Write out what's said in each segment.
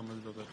समझ लो कर।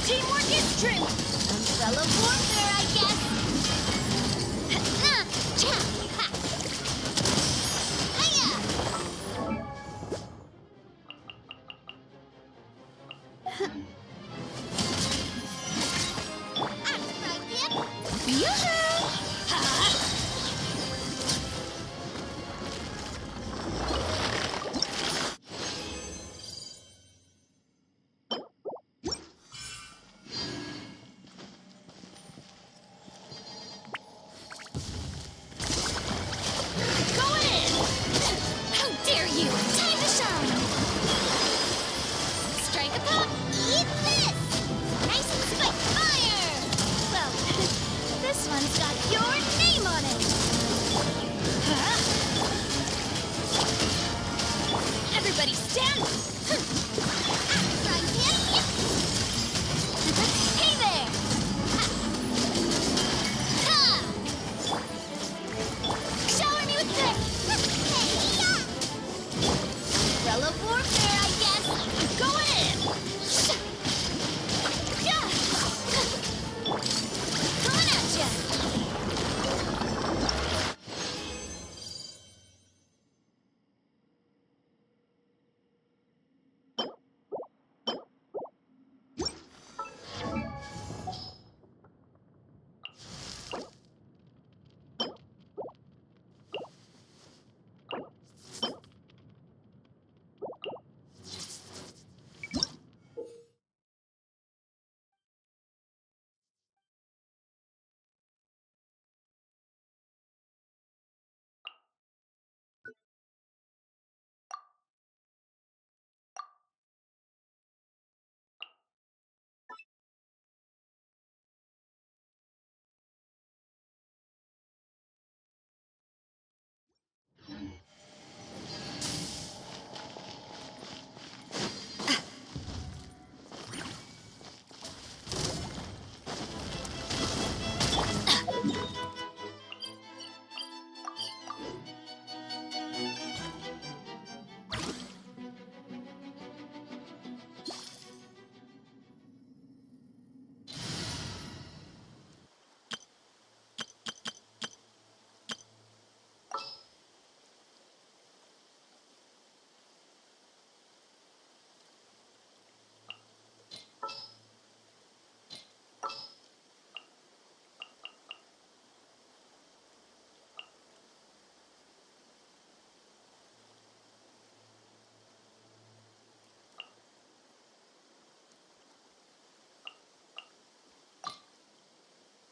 Teamwork is true. Umbrella warfare, I guess. Everybody stand! Hey there! Shower me with this! Umbrella warfare, I guess! Going in! Coming at ya!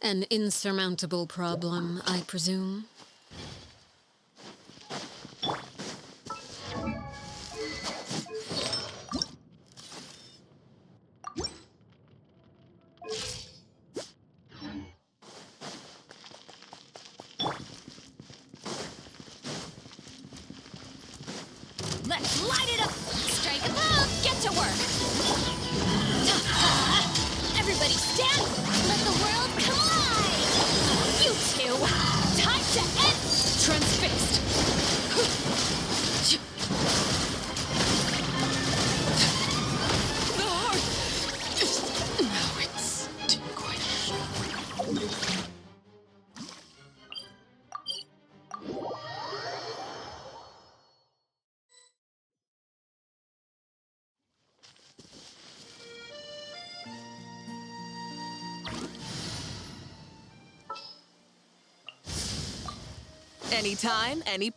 An insurmountable problem, I presume. Let's light it up! Strike a pose! Get to work! Everybody stand! Let the world collide! You two! Time to end! Transfixed! The heart! Now it's didn't quite show. Anytime, any...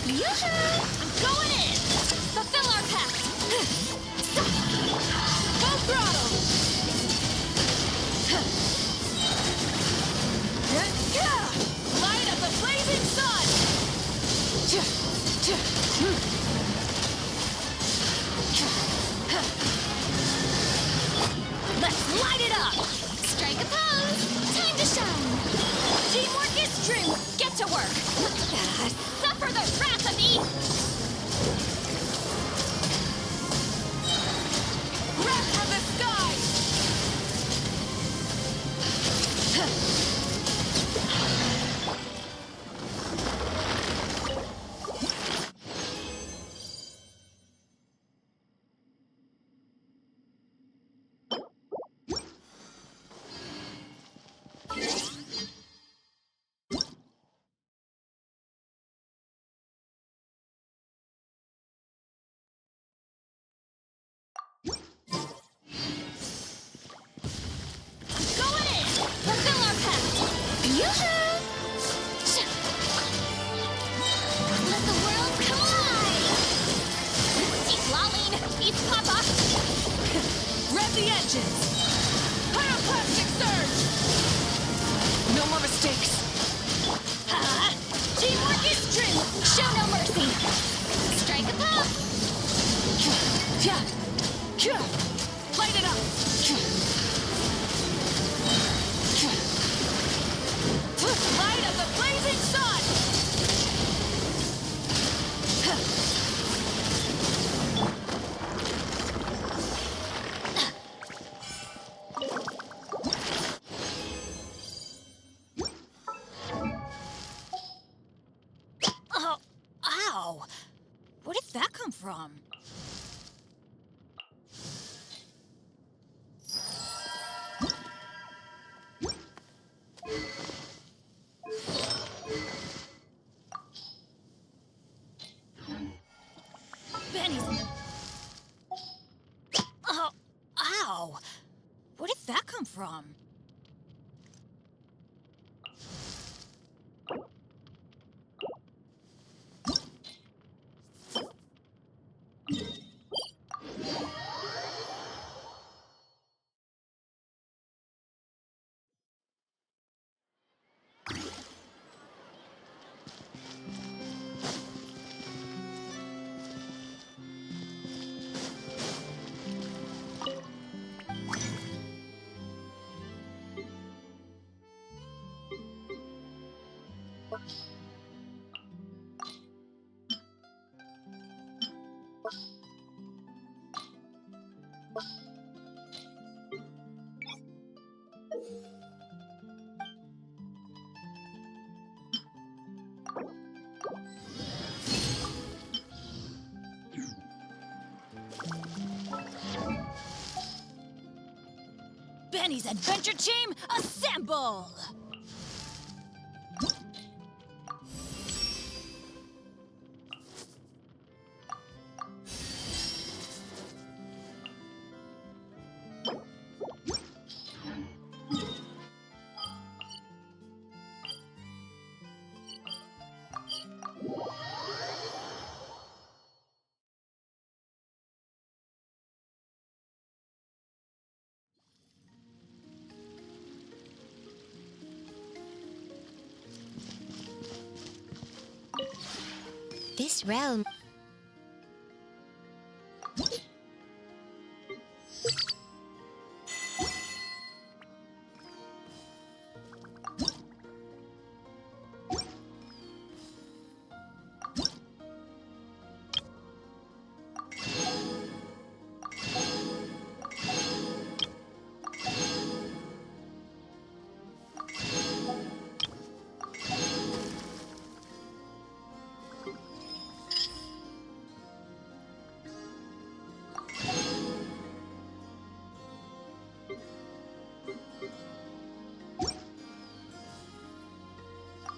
Yoo-hoo! I'm going in! Fulfill our pact! Full throttle! Light up the blazing sun! Let's light it up! Strike a pose! Time to shine! Teamwork is true! Get to work! Suffer the wrath of me! Wrath of the sky! Going in! Fulfill our pact! Yoo-hoo! Let the world collide! Eat Laline! Eat Papa! Rev the engines! Pyroclastic surge! No more mistakes! Ha! Teamwork is true! Show no mercy! Strike a pose! Light it up! Light of the blazing sun! Oh, ow! Where did that come from? Benny's... Oh, ow! Where did that come from? Benny's adventure team, assemble! this realm.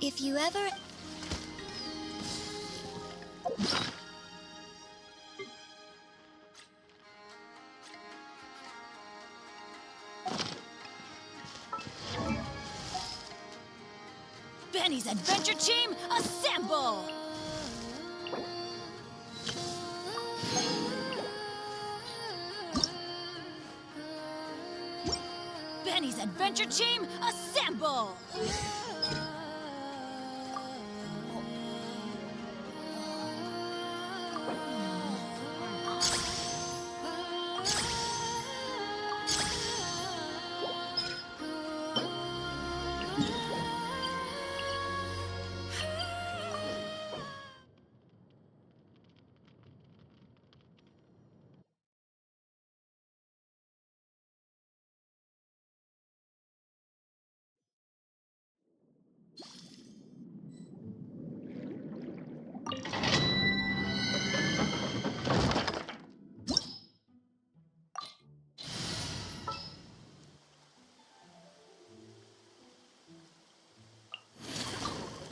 If you ever... Benny's Adventure Team, assemble! Benny's Adventure Team, assemble!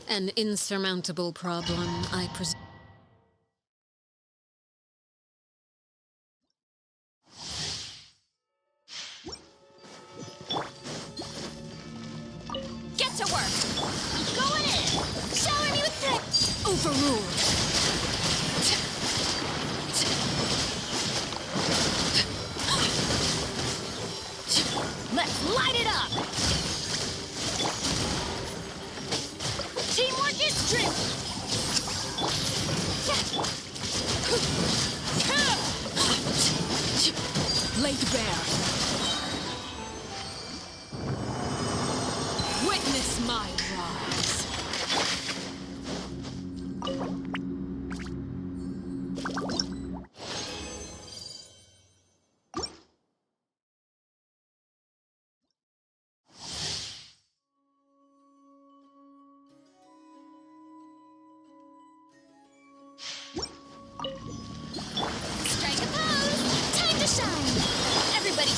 An insurmountable problem, I presume. Get to work! Going in! Shower me with the... Overruled! Let's light it up! Teamwork is strength! Laid bare. Witness my rise. Strike a pose! Time to shine! Everybody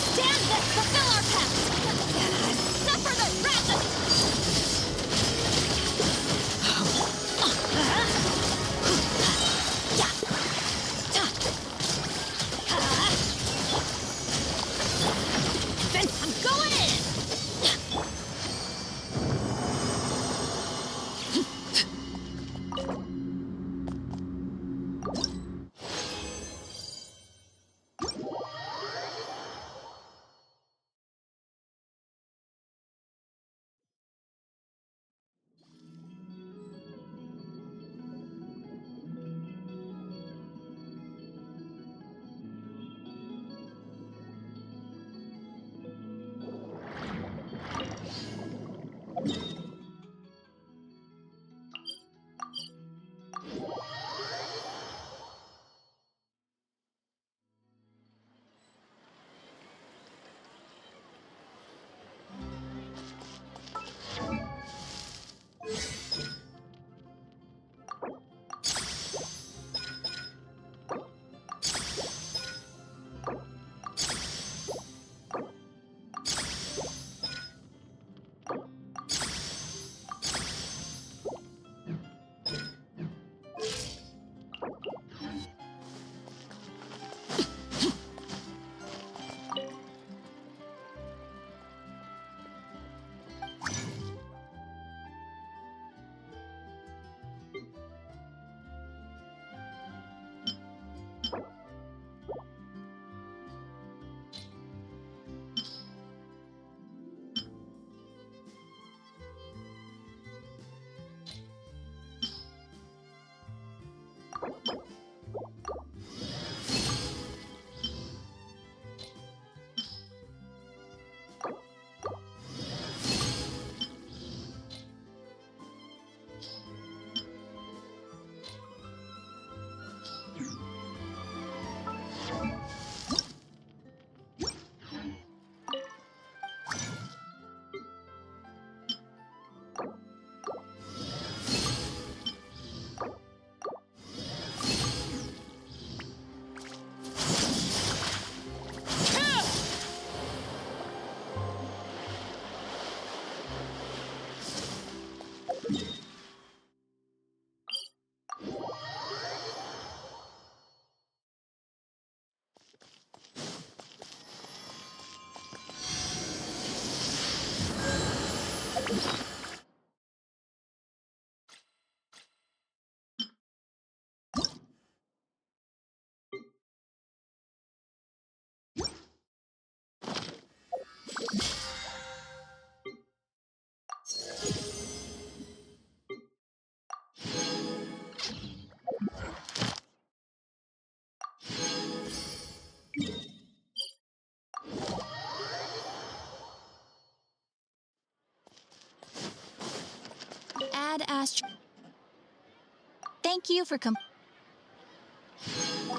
Thank you for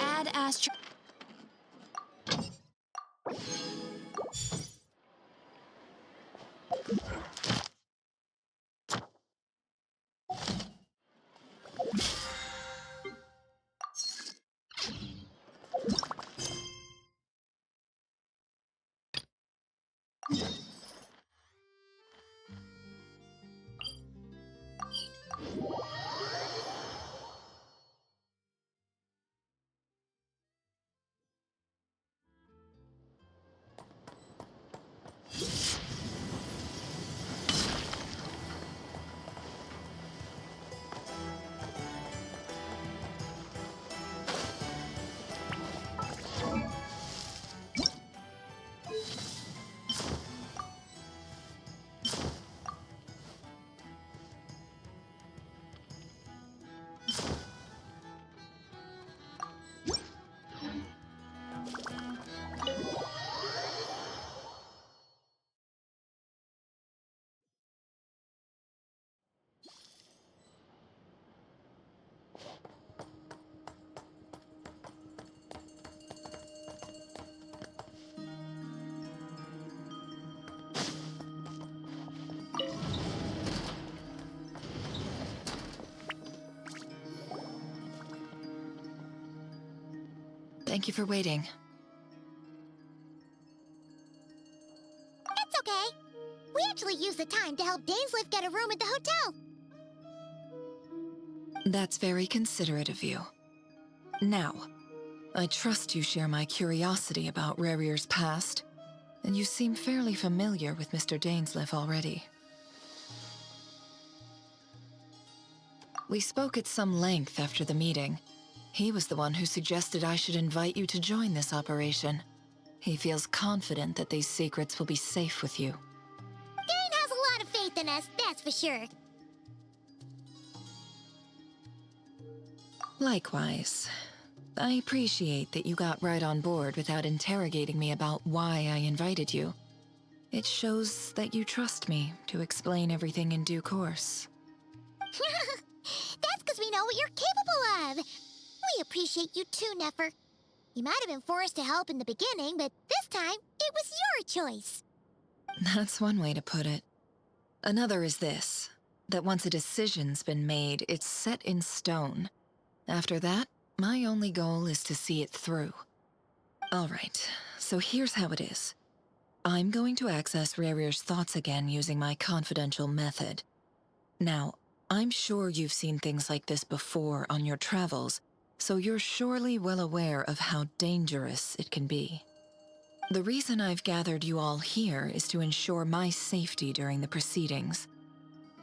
Add Astro. Thank you for waiting. It's okay. We actually used the time to help Dainsleif get a room at the hotel. That's very considerate of you. Now, I trust you share my curiosity about Rarier's past, and you seem fairly familiar with Mr. Dainsleif already. We spoke at some length after the meeting. He was the one who suggested I should invite you to join this operation. He feels confident that these secrets will be safe with you. Dane has a lot of faith in us, that's for sure. Likewise. I appreciate that you got right on board without interrogating me about why I invited you. It shows that you trust me to explain everything in due course. That's because we know what you're capable of. We appreciate you too, Nefer. You might have been forced to help in the beginning, but this time, it was your choice. That's one way to put it. Another is this, that once a decision's been made, it's set in stone. After that, my only goal is to see it through. All right, so here's how it is. I'm going to access Rarier's thoughts again using my confidential method. Now, I'm sure you've seen things like this before on your travels, so you're surely well aware of how dangerous it can be. The reason I've gathered you all here is to ensure my safety during the proceedings.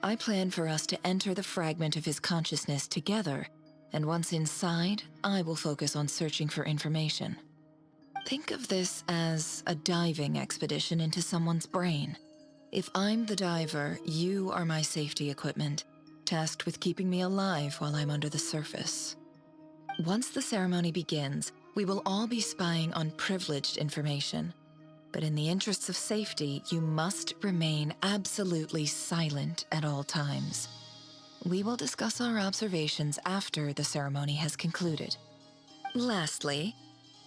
I plan for us to enter the fragment of his consciousness together, and once inside, I will focus on searching for information. Think of this as a diving expedition into someone's brain. If I'm the diver, you are my safety equipment, tasked with keeping me alive while I'm under the surface. Once the ceremony begins, we will all be spying on privileged information. But in the interests of safety, you must remain absolutely silent at all times. We will discuss our observations after the ceremony has concluded. Lastly,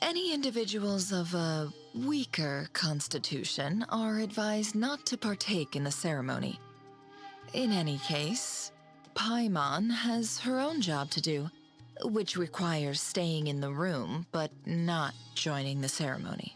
any individuals of a weaker constitution are advised not to partake in the ceremony. In any case, Paimon has her own job to do, which requires staying in the room but not joining the ceremony.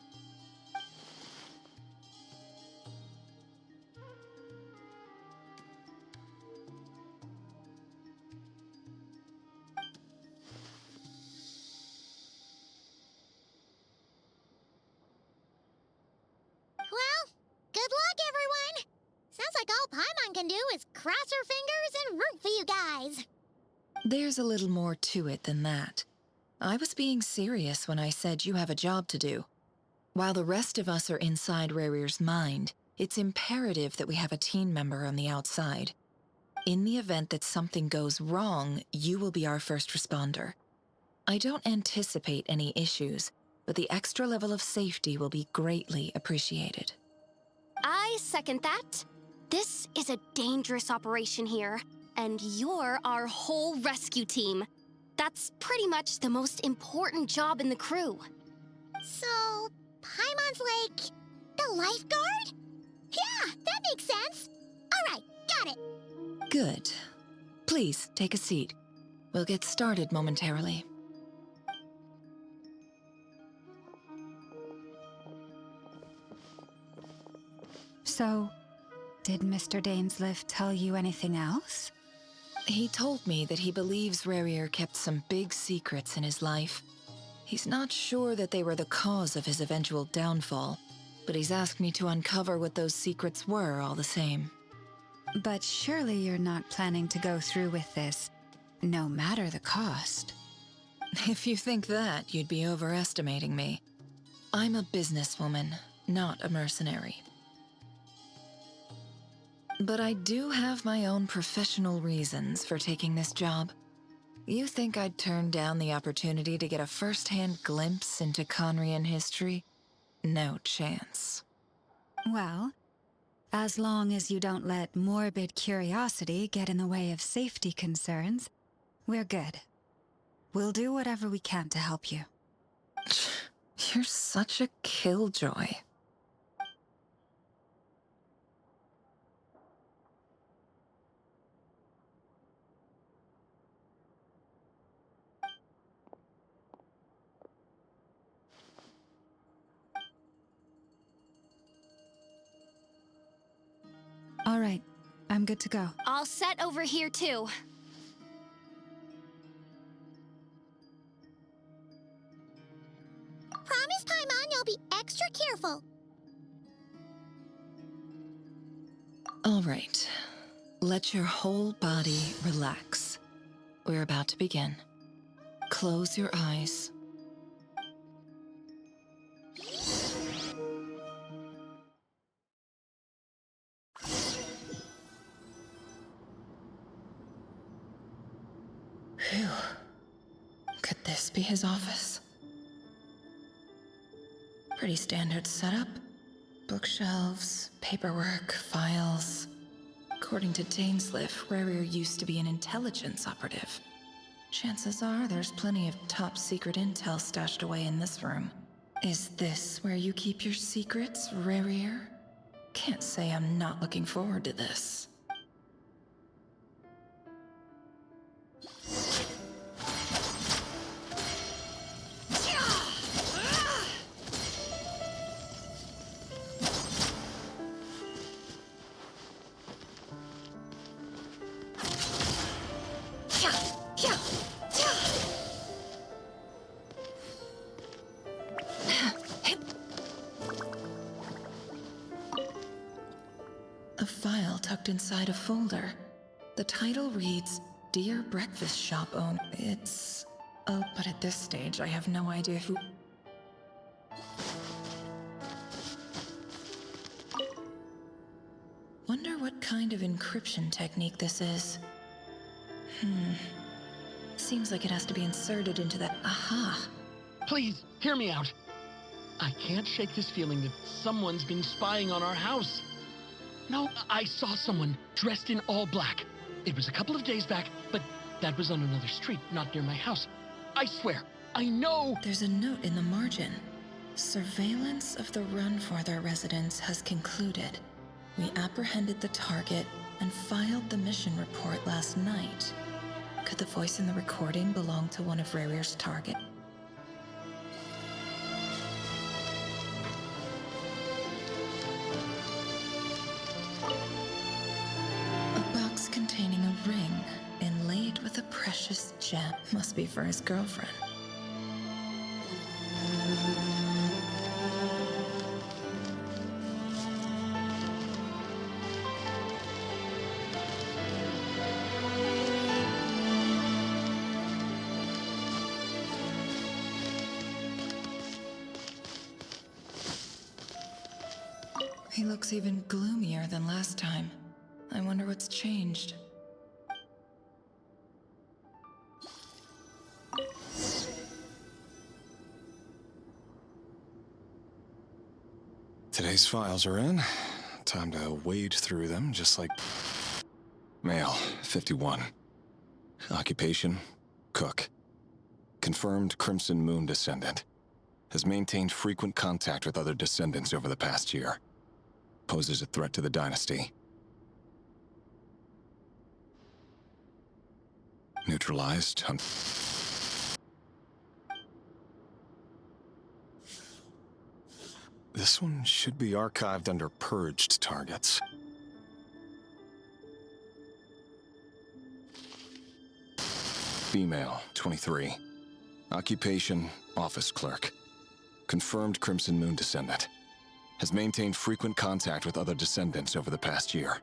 Well, good luck, everyone. Sounds like all Paimon can do is cross her fingers and root for you guys. There's a little more to it than that. I was being serious when I said you have a job to do. While the rest of us are inside Rarier's mind, it's imperative that we have a team member on the outside. In the event that something goes wrong, you will be our first responder. I don't anticipate any issues, but the extra level of safety will be greatly appreciated. I second that. This is a dangerous operation here, and you're our whole rescue team. That's pretty much the most important job in the crew. So, Paimon's like the lifeguard? Yeah, that makes sense. All right, got it. Good. Please, take a seat. We'll get started momentarily. So, did Mr. Dainsliff tell you anything else? He told me that he believes Rarier kept some big secrets in his life. He's not sure that they were the cause of his eventual downfall, but he's asked me to uncover what those secrets were all the same. But surely you're not planning to go through with this, no matter the cost. If you think that, you'd be overestimating me. I'm a businesswoman, not a mercenary. But I do have my own professional reasons for taking this job. You think I'd turn down the opportunity to get a first-hand glimpse into Conrian history? No chance. Well, as long as you don't let morbid curiosity get in the way of safety concerns, we're good. We'll do whatever we can to help you. You're such a killjoy. All right, I'm good to go. All set over here, too. Promise, Paimon, you'll be extra careful. All right. Let your whole body relax. We're about to begin. Close your eyes. Phew. Could this be his office? Pretty standard setup. Bookshelves, paperwork, files. According to Dainsliff, Rarier used to be an intelligence operative. Chances are there's plenty of top-secret intel stashed away in this room. Is this where you keep your secrets, Rarier? Can't say I'm not looking forward to this. A file tucked inside a folder. The title reads, Dear Breakfast Shop Owner. It's... Oh, but at this stage, I have no idea who... Wonder what kind of encryption technique this is. Seems like it has to be inserted into that... Aha! Please, hear me out. I can't shake this feeling that someone's been spying on our house. No, I saw someone dressed in all black. It was a couple of days back, but that was on another street, not near my house. I swear, I know... There's a note in the margin. Surveillance of the Runforther residence has concluded. We apprehended the target and filed the mission report last night. Could the voice in the recording belong to one of Rarier's targets? A box containing a ring inlaid with a precious gem. Must be for his girlfriend. He looks even gloomier than last time. I wonder what's changed. Today's files are in. Time to wade through them, just like... Male, 51. Occupation, cook. Confirmed Crimson Moon descendant. Has maintained frequent contact with other descendants over the past year. Poses a threat to the dynasty. Neutralized. This one should be archived under purged targets. Female, 23. Occupation, office clerk. Confirmed Crimson Moon descendant. Has maintained frequent contact with other descendants over the past year.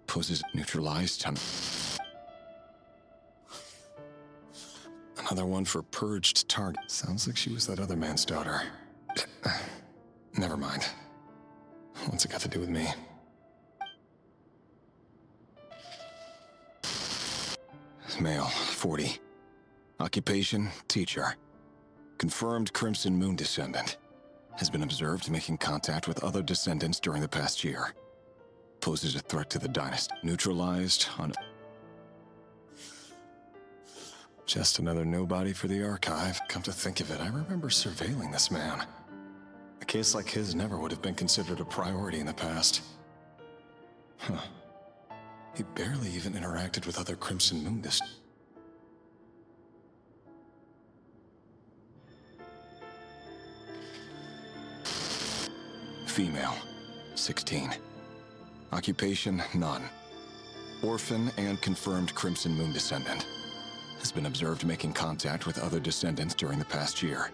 Poses neutralized. Another one for purged target. Sounds like she was that other man's daughter. Never mind. What's it got to do with me? Male, 40. Occupation, teacher. Confirmed Crimson Moon descendant. Has been observed making contact with other descendants during the past year. Poses a threat to the dynasty. Neutralized on... Just another nobody for the archive. Come to think of it, I remember surveilling this man. A case like his never would have been considered a priority in the past. Huh. He barely even interacted with other Crimson Moon Female, 16. Occupation, none. Orphan and confirmed Crimson Moon descendant. Has been observed making contact with other descendants during the past year.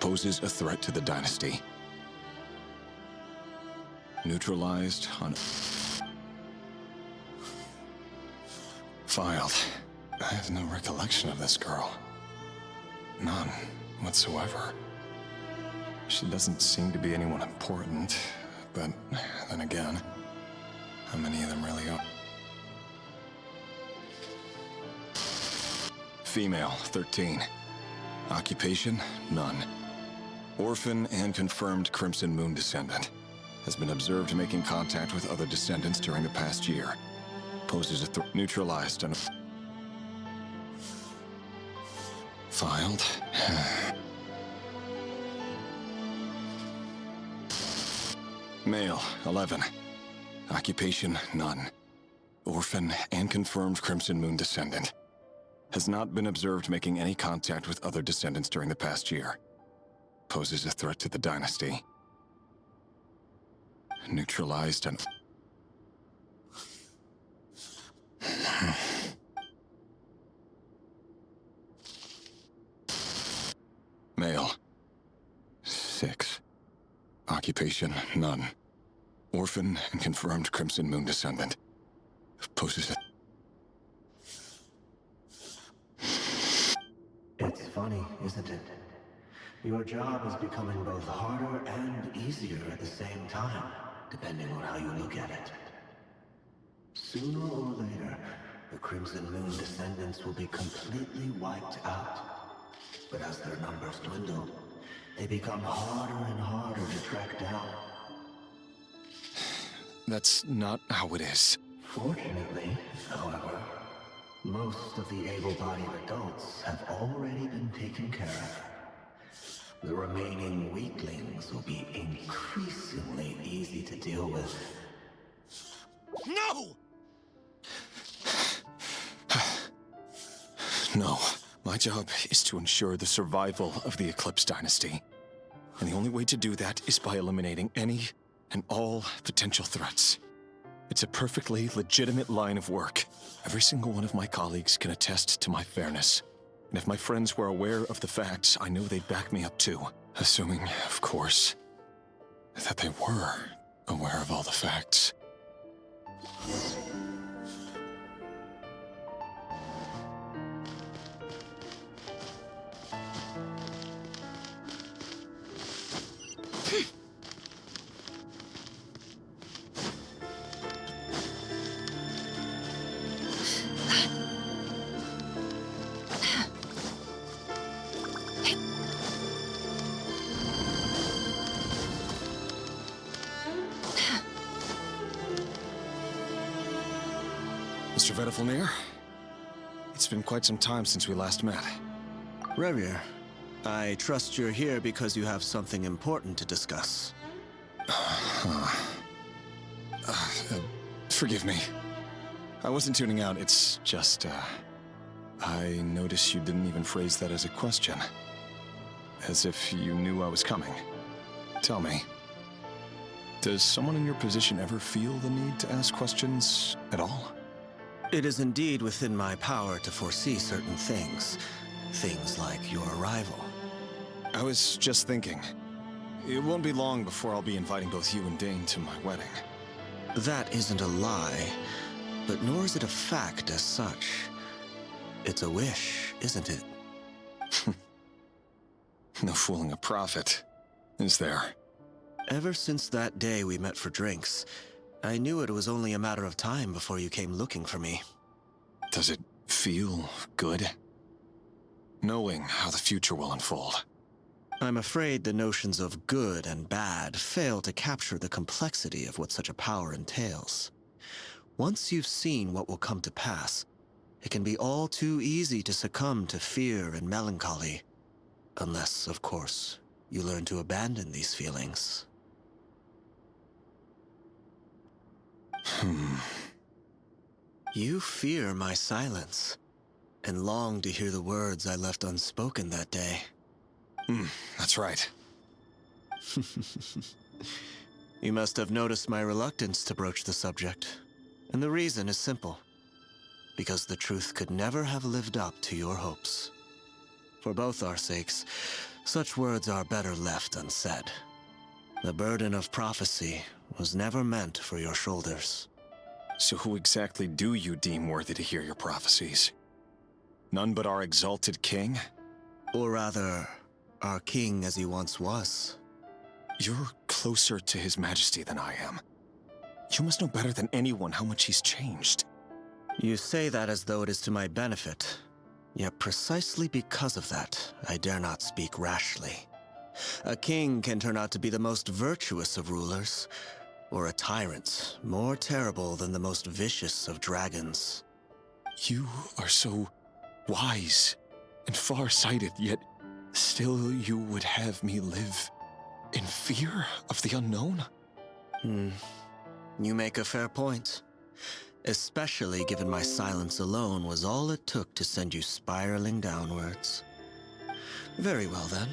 Poses a threat to the dynasty. Neutralized on... Filed. I have no recollection of this girl. None whatsoever. She doesn't seem to be anyone important, but then again, how many of them really are? Female, 13. Occupation, none. Orphan and confirmed Crimson Moon descendant. Has been observed making contact with other descendants during the past year. Poses a neutralized and... Filed. Male, 11. Occupation, none. Orphan and confirmed Crimson Moon descendant. Has not been observed making any contact with other descendants during the past year. Poses a threat to the dynasty. Neutralized and... Male. 6. Occupation, none. Orphan and confirmed Crimson Moon descendant. Poses a... It's funny, isn't it? Your job is becoming both harder and easier at the same time, depending on how you look at it. Sooner or later, the Crimson Moon descendants will be completely wiped out. But as their numbers dwindle, they become harder and harder to track down. That's not how it is. Fortunately, however, most of the able-bodied adults have already been taken care of. The remaining weaklings will be increasingly easy to deal with. No! No. My job is to ensure the survival of the Eclipse Dynasty. And the only way to do that is by eliminating any and all potential threats. It's a perfectly legitimate line of work. Every single one of my colleagues can attest to my fairness. And if my friends were aware of the facts, I know they'd back me up too. Assuming, of course, that they were aware of all the facts. Mr. Vedifalnir, it's been quite some time since we last met. Rerir, I trust you're here because you have something important to discuss. Forgive me. I wasn't tuning out, it's just, I noticed you didn't even phrase that as a question. As if you knew I was coming. Tell me, does someone in your position ever feel the need to ask questions at all? It is indeed within my power to foresee certain things. Things like your arrival. I was just thinking. It won't be long before I'll be inviting both you and Dane to my wedding. That isn't a lie, but nor is it a fact as such. It's a wish, isn't it? No fooling a prophet, is there? Ever since that day we met for drinks, I knew it was only a matter of time before you came looking for me. Does it feel good? Knowing how the future will unfold. I'm afraid the notions of good and bad fail to capture the complexity of what such a power entails. Once you've seen what will come to pass, it can be all too easy to succumb to fear and melancholy. Unless, of course, you learn to abandon these feelings. You fear my silence, and long to hear the words I left unspoken that day. That's right. You must have noticed my reluctance to broach the subject, and the reason is simple. Because the truth could never have lived up to your hopes. For both our sakes, such words are better left unsaid. The burden of prophecy was never meant for your shoulders. So who exactly do you deem worthy to hear your prophecies? None but our exalted king? Or rather, our king as he once was. You're closer to his majesty than I am. You must know better than anyone how much he's changed. You say that as though it is to my benefit. Yet precisely because of that, I dare not speak rashly. A king can turn out to be the most virtuous of rulers, or a tyrant more terrible than the most vicious of dragons. You are so wise and far-sighted, yet still you would have me live in fear of the unknown? You make a fair point. Especially given my silence alone was all it took to send you spiraling downwards. Very well then.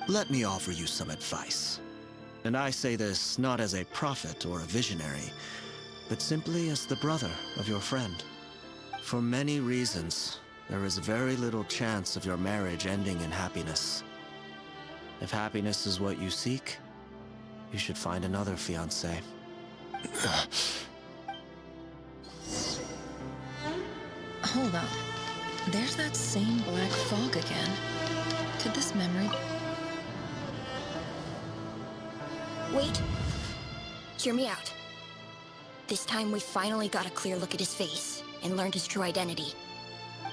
Let me offer you some advice. And I say this not as a prophet or a visionary, but simply as the brother of your friend. For many reasons, there is very little chance of your marriage ending in happiness. If happiness is what you seek, you should find another fiancé. Hold on. There's that same black fog again. Could this memory... Wait. Hear me out. This time we finally got a clear look at his face and learned his true identity.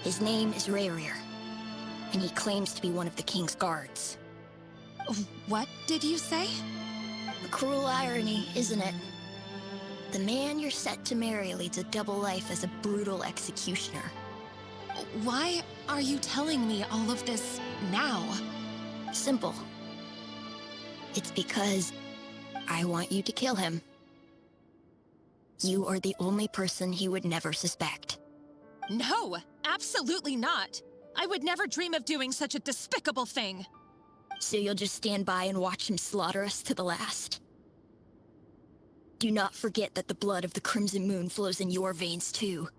His name is Rerir, and he claims to be one of the king's guards. What did you say? A cruel irony, isn't it? The man you're set to marry leads a double life as a brutal executioner. Why are you telling me all of this now? Simple. It's because I want you to kill him. You are the only person he would never suspect. No, absolutely not. I would never dream of doing such a despicable thing. So you'll just stand by and watch him slaughter us to the last? Do not forget that the blood of the Crimson Moon flows in your veins too.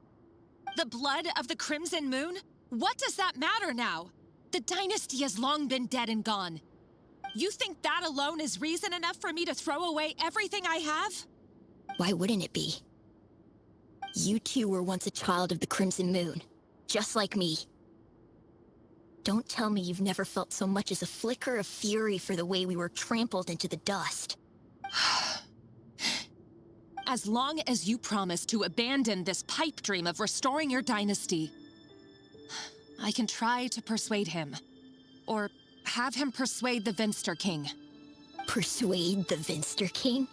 The blood of the Crimson Moon? What does that matter now? The dynasty has long been dead and gone. You think that alone is reason enough for me to throw away everything I have? Why wouldn't it be? You two were once a child of the Crimson Moon, just like me. Don't tell me you've never felt so much as a flicker of fury for the way we were trampled into the dust. As long as you promise to abandon this pipe dream of restoring your dynasty, I can try to persuade him. Or have him persuade the Vinster King. Persuade the Vinster King?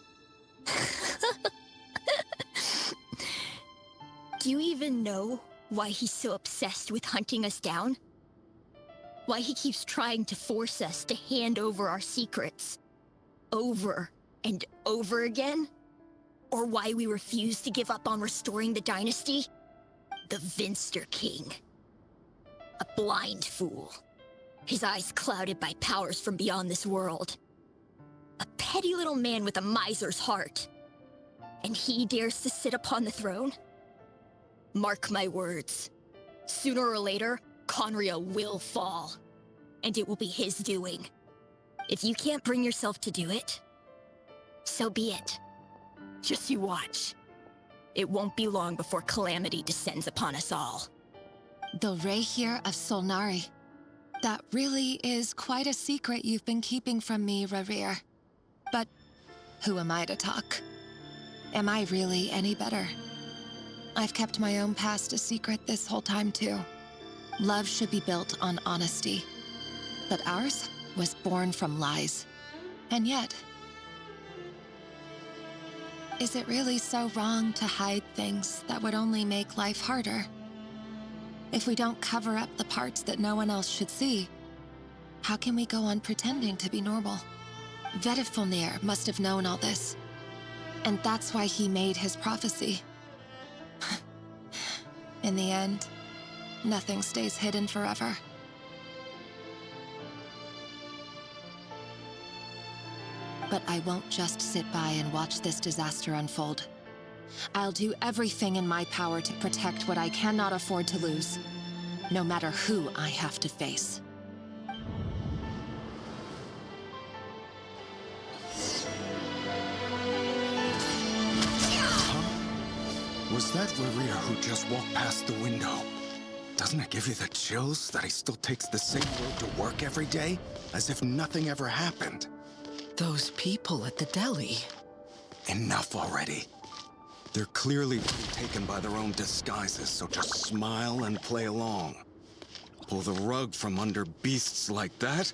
Do you even know why he's so obsessed with hunting us down? Why he keeps trying to force us to hand over our secrets. Over and over again? Or why we refuse to give up on restoring the dynasty? The Vinster King. A blind fool. His eyes clouded by powers from beyond this world. A petty little man with a miser's heart. And he dares to sit upon the throne? Mark my words. Sooner or later, Conria will fall. And it will be his doing. If you can't bring yourself to do it, so be it. Just you watch. It won't be long before calamity descends upon us all. The Rehir of Solnari. That really is quite a secret you've been keeping from me, Rerir. But who am I to talk? Am I really any better? I've kept my own past a secret this whole time, too. Love should be built on honesty. But ours was born from lies. And yet, is it really so wrong to hide things that would only make life harder? If we don't cover up the parts that no one else should see, how can we go on pretending to be normal? Vedifulnir must have known all this. And that's why he made his prophecy. In the end, nothing stays hidden forever. But I won't just sit by and watch this disaster unfold. I'll do everything in my power to protect what I cannot afford to lose, no matter who I have to face. Was that Rerir who just walked past the window? Doesn't it give you the chills that he still takes the same road to work every day? As if nothing ever happened. Those people at the deli. Enough already. They're clearly being taken by their own disguises, so just smile and play along. Pull the rug from under beasts like that,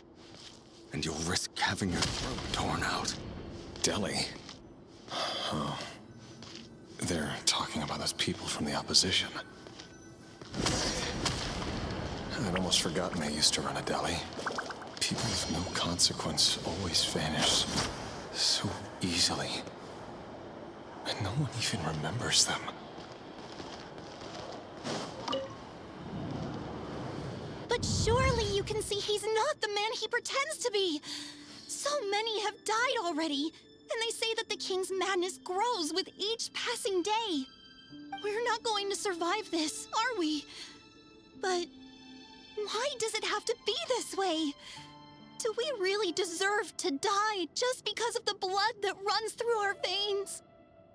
and you'll risk having your throat torn out. Deli? Oh. They're talking about those people from the opposition. I'd almost forgotten they used to run a deli. People of no consequence always vanish so easily. And no one even remembers them. But surely you can see he's not the man he pretends to be. So many have died already, and they say that the king's madness grows with each passing day. We're not going to survive this, are we? But why does it have to be this way? Do we really deserve to die just because of the blood that runs through our veins?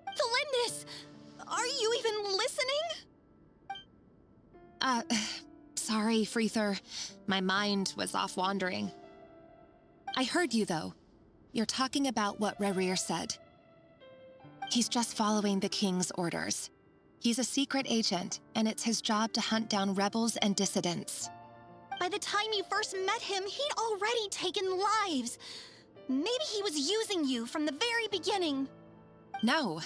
Felindis, are you even listening? Sorry, Freether. My mind was off wandering. I heard you, though. You're talking about what Rerir said. He's just following the king's orders. He's a secret agent, and it's his job to hunt down rebels and dissidents. By the time you first met him, he'd already taken lives. Maybe he was using you from the very beginning. No.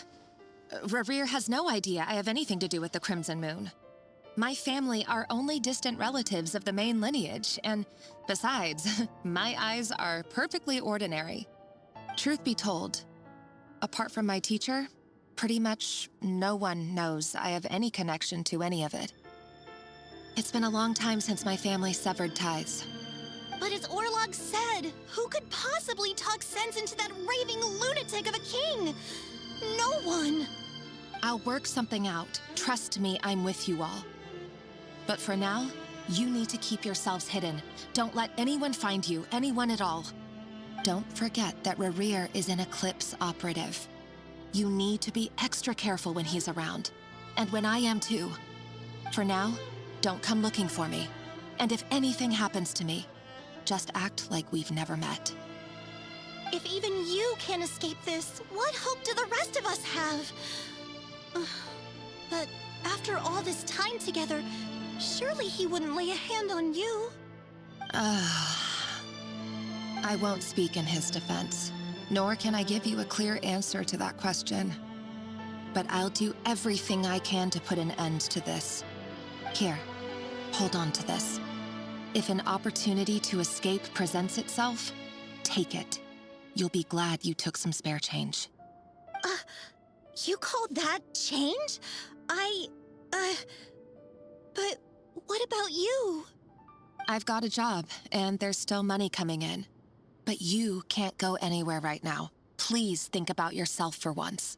Rerir has no idea I have anything to do with the Crimson Moon. My family are only distant relatives of the main lineage, and besides, my eyes are perfectly ordinary. Truth be told, apart from my teacher, pretty much no one knows I have any connection to any of it. It's been a long time since my family severed ties. But as Orlog said, who could possibly talk sense into that raving lunatic of a king? No one. I'll work something out. Trust me, I'm with you all. But for now, you need to keep yourselves hidden. Don't let anyone find you, anyone at all. Don't forget that Rerir is an Eclipse operative. You need to be extra careful when he's around. And when I am too. For now, don't come looking for me. And if anything happens to me, just act like we've never met. If even you can't escape this, what hope do the rest of us have? But after all this time together, surely he wouldn't lay a hand on you. I won't speak in his defense, nor can I give you a clear answer to that question. But I'll do everything I can to put an end to this. Here, hold on to this. If an opportunity to escape presents itself, take it. You'll be glad you took some spare change. You call that change? But what about you? I've got a job, and there's still money coming in. But you can't go anywhere right now. Please think about yourself for once.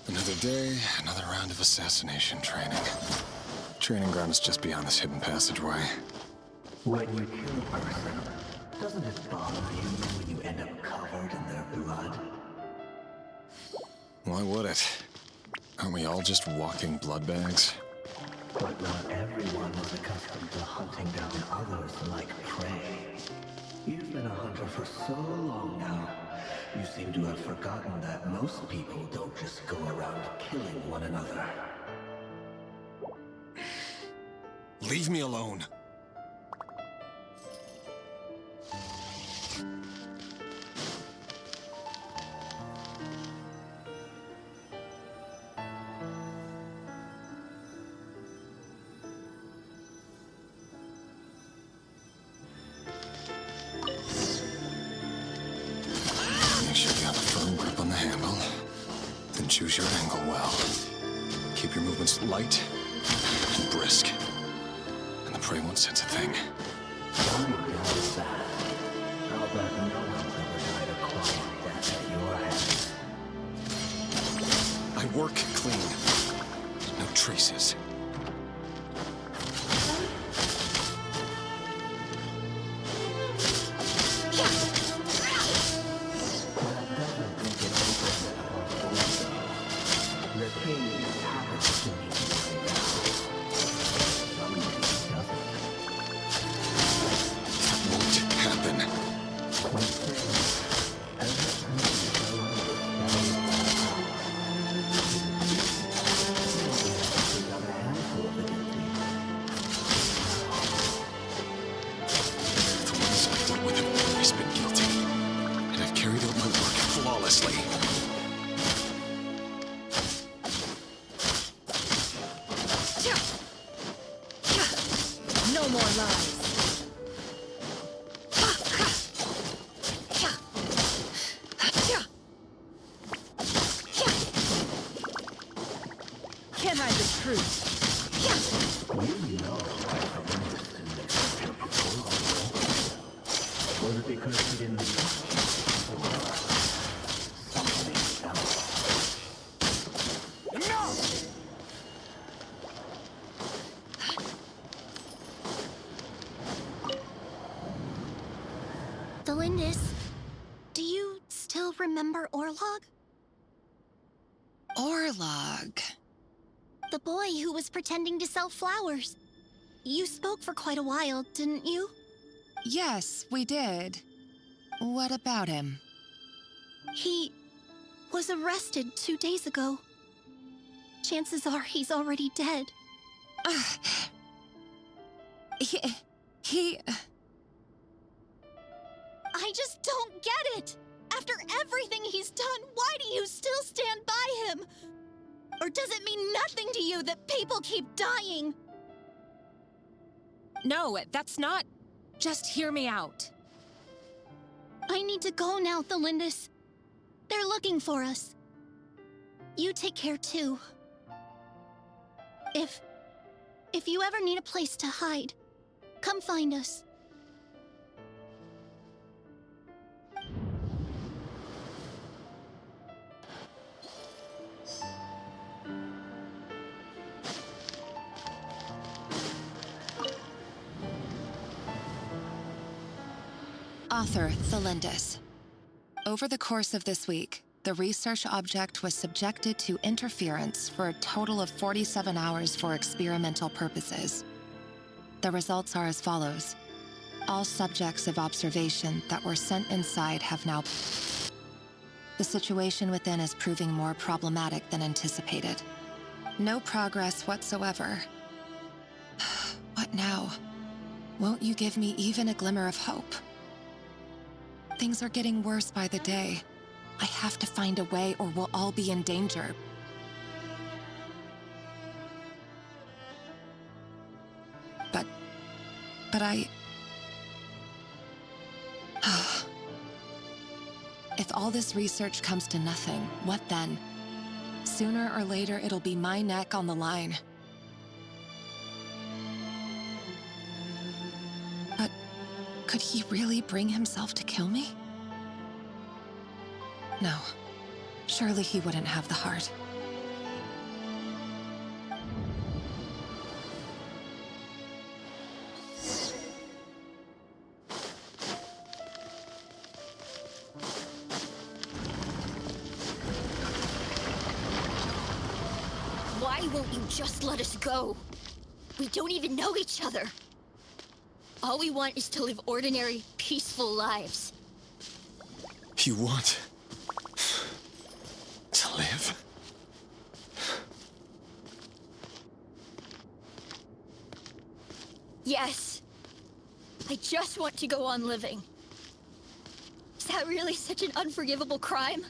Another day, another round of assassination training. Training ground is just beyond this hidden passageway. When you kill a person, doesn't it bother you when you end up covered in their blood? Why would it? Aren't we all just walking blood bags? But not everyone is accustomed to hunting down others like prey. You've been a hunter for so long now, you seem to have forgotten that most people don't just go around killing one another. Leave me alone. Make sure you have a firm grip on the handle. Then choose your angle well. Keep your movements light and brisk. And the prey won't sense a thing. I'll bet no one's ever died a quiet death at your hands. I work clean. No traces. The king happens to me right now. Somebody doesn't. Won't happen. When things ever show up, another handful of the guilty. The ones I've dealt with have always been guilty. And I've carried out my work flawlessly. No more lies. Can't hide the truth. You know why the Lindis didn't accept your proposal. Was it because he didn't trust you? Or something else? The Lindis, do you still remember Orlog? Orlog. The boy who was pretending to sell flowers. You spoke for quite a while, didn't you? Yes, we did. What about him? He was arrested 2 days ago. Chances are he's already dead. He... I just don't get it! After everything he's done, why do you still stand by him? Or does it mean nothing to you that people keep dying? No, that's not... Just hear me out. I need to go now, Thelindis. They're looking for us. You take care too. If you ever need a place to hide, come find us. Author, Thelindis. Over the course of this week, the research object was subjected to interference for a total of 47 hours for experimental purposes. The results are as follows. All subjects of observation that were sent inside have now... The situation within is proving more problematic than anticipated. No progress whatsoever. What now? Won't you give me even a glimmer of hope? Things are getting worse by the day. I have to find a way or we'll all be in danger. But I... If all this research comes to nothing, what then? Sooner or later, it'll be my neck on the line. But could he really bring himself to kill me? No. Surely he wouldn't have the heart. Why won't you just let us go? We don't even know each other. All we want is to live ordinary, peaceful lives. You want to live? Yes. I just want to go on living. Is that really such an unforgivable crime?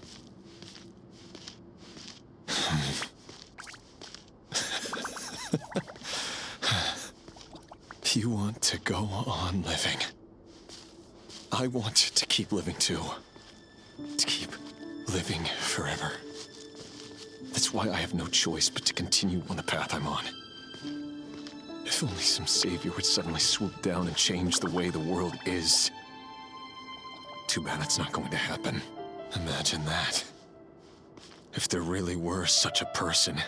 You want to go on living. I want to keep living too. To keep living forever. That's why I have no choice but to continue on the path I'm on. If only some savior would suddenly swoop down and change the way the world is. Too bad it's not going to happen. Imagine that. If there really were such a person,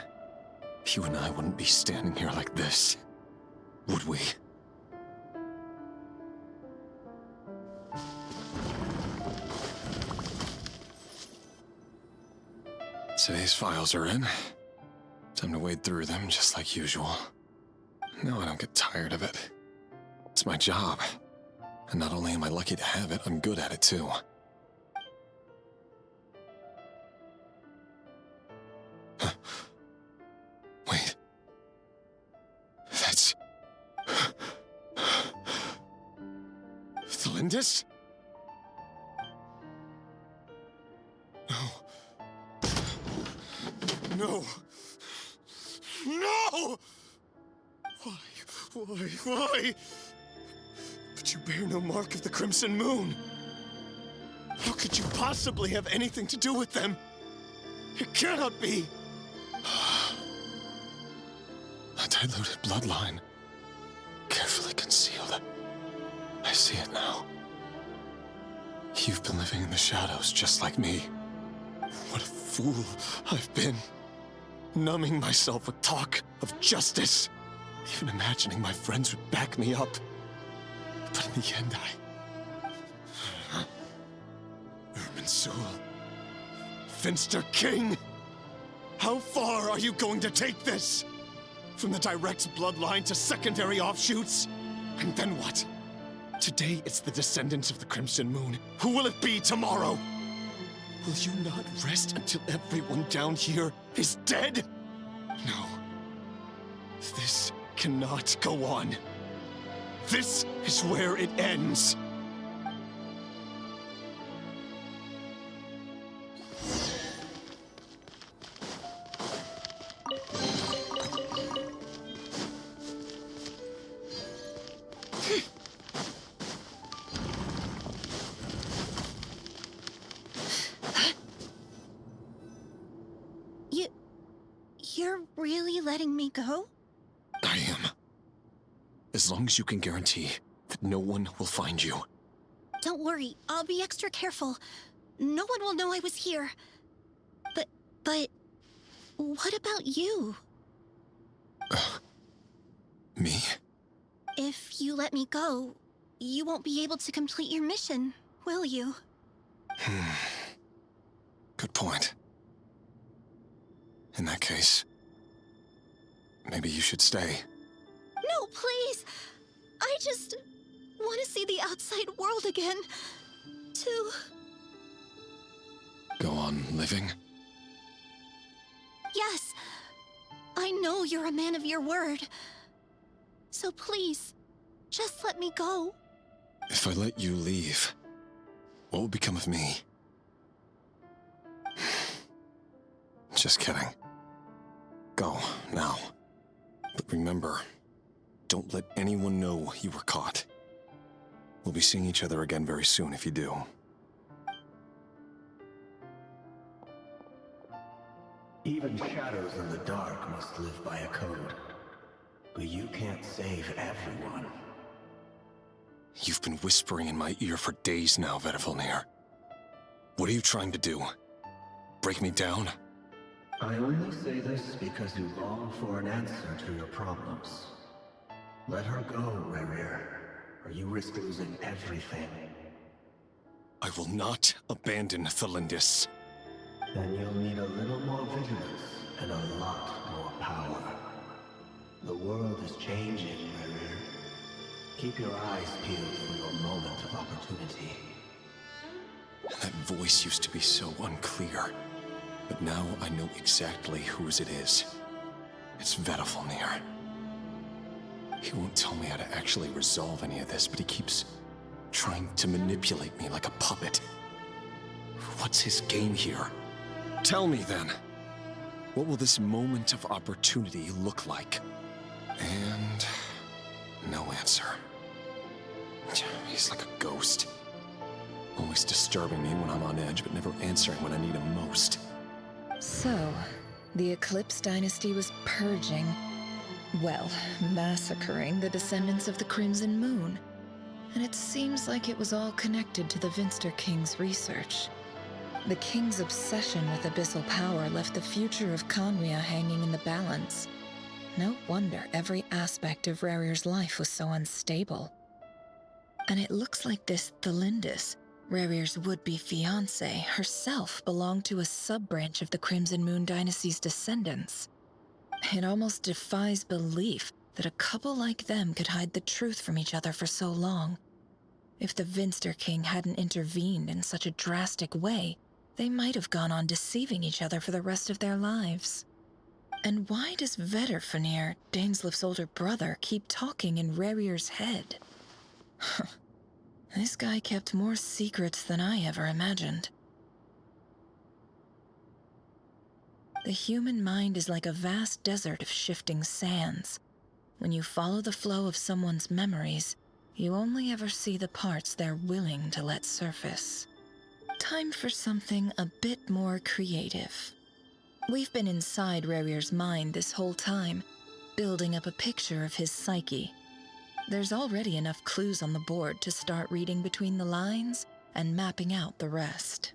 you and I wouldn't be standing here like this, would we? Today's files are in. Time to wade through them just like usual. No, I don't get tired of it. It's my job. And not only am I lucky to have it, I'm good at it too. Wait. That's... Thelindis? No. No! Why? But you bear no mark of the Crimson Moon. How could you possibly have anything to do with them? It cannot be. A diluted bloodline. Carefully concealed. I see it now. You've been living in the shadows just like me. What a fool I've been. Numbing myself with talk of justice. Even imagining my friends would back me up. But in the end, Irminsul. Finster King! How far are you going to take this? From the direct bloodline to secondary offshoots? And then what? Today it's the descendants of the Crimson Moon. Who will it be tomorrow? Will you not rest until everyone down here is dead? No. This cannot go on. This is where it ends. You're really letting me go? I am. As long as you can guarantee that no one will find you. Don't worry, I'll be extra careful. No one will know I was here. But what about you? Me? If you let me go, you won't be able to complete your mission, will you? Good point. In that case, maybe you should stay. No, please! I just want to see the outside world again. To... Go on living? Yes. I know you're a man of your word. So please, just let me go. If I let you leave, what will become of me? Just kidding. Go, now. But remember, don't let anyone know you were caught. We'll be seeing each other again very soon if you do. Even shadows in the dark must live by a code. But you can't save everyone. You've been whispering in my ear for days now, Vedifalnir. What are you trying to do? Break me down? I only say this because you long for an answer to your problems. Let her go, Rerir, or you risk losing everything. I will not abandon Thelindis. Then you'll need a little more vigilance and a lot more power. The world is changing, Rerir. Keep your eyes peeled for your moment of opportunity. That voice used to be so unclear. But now I know exactly whose it is. It's Vedifalnir. He won't tell me how to actually resolve any of this, but he keeps trying to manipulate me like a puppet. What's his game here? Tell me then. What will this moment of opportunity look like? And no answer. He's like a ghost. Always disturbing me when I'm on edge, but never answering when I need him most. So, the Eclipse Dynasty was purging, well, massacring the descendants of the Crimson Moon. And it seems like it was all connected to the Vinster King's research. The King's obsession with abyssal power left the future of Conria hanging in the balance. No wonder every aspect of Rerir's life was so unstable. And it looks like this Thelindis, Rerir's would-be fiancée, herself belonged to a sub-branch of the Crimson Moon Dynasty's descendants. It almost defies belief that a couple like them could hide the truth from each other for so long. If the Vinster King hadn't intervened in such a drastic way, they might have gone on deceiving each other for the rest of their lives. And why does Vedifalnir, Daneslif's older brother, keep talking in Rerir's head? This guy kept more secrets than I ever imagined. The human mind is like a vast desert of shifting sands. When you follow the flow of someone's memories, you only ever see the parts they're willing to let surface. Time for something a bit more creative. We've been inside Rerir's mind this whole time, building up a picture of his psyche. There's already enough clues on the board to start reading between the lines and mapping out the rest.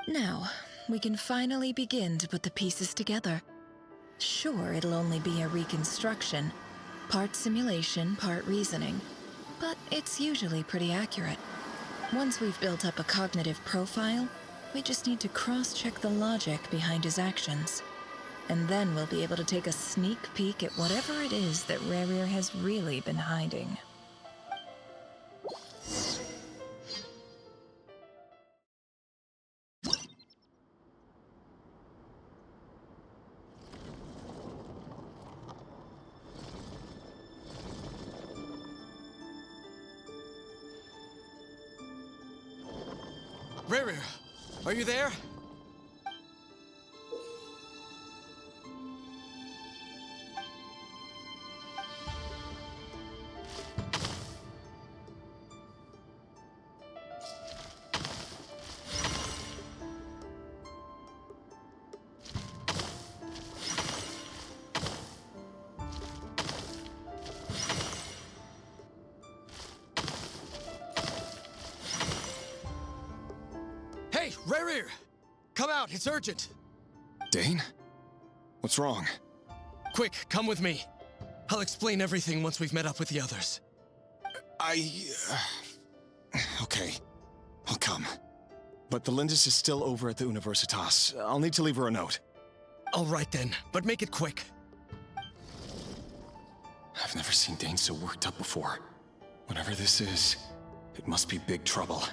Now, we can finally begin to put the pieces together. Sure, it'll only be a reconstruction, part simulation, part reasoning, but it's usually pretty accurate. Once we've built up a cognitive profile, we just need to cross-check the logic behind his actions. And then we'll be able to take a sneak peek at whatever it is that Rerir has really been hiding. Rerir, are you there? Hey, Rerir! Come out, it's urgent! Dane? What's wrong? Quick, come with me. I'll explain everything once we've met up with the others. Okay. I'll come. But the Lindis is still over at the Universitas. I'll need to leave her a note. All right then, but make it quick. I've never seen Dane so worked up before. Whatever this is, it must be big trouble.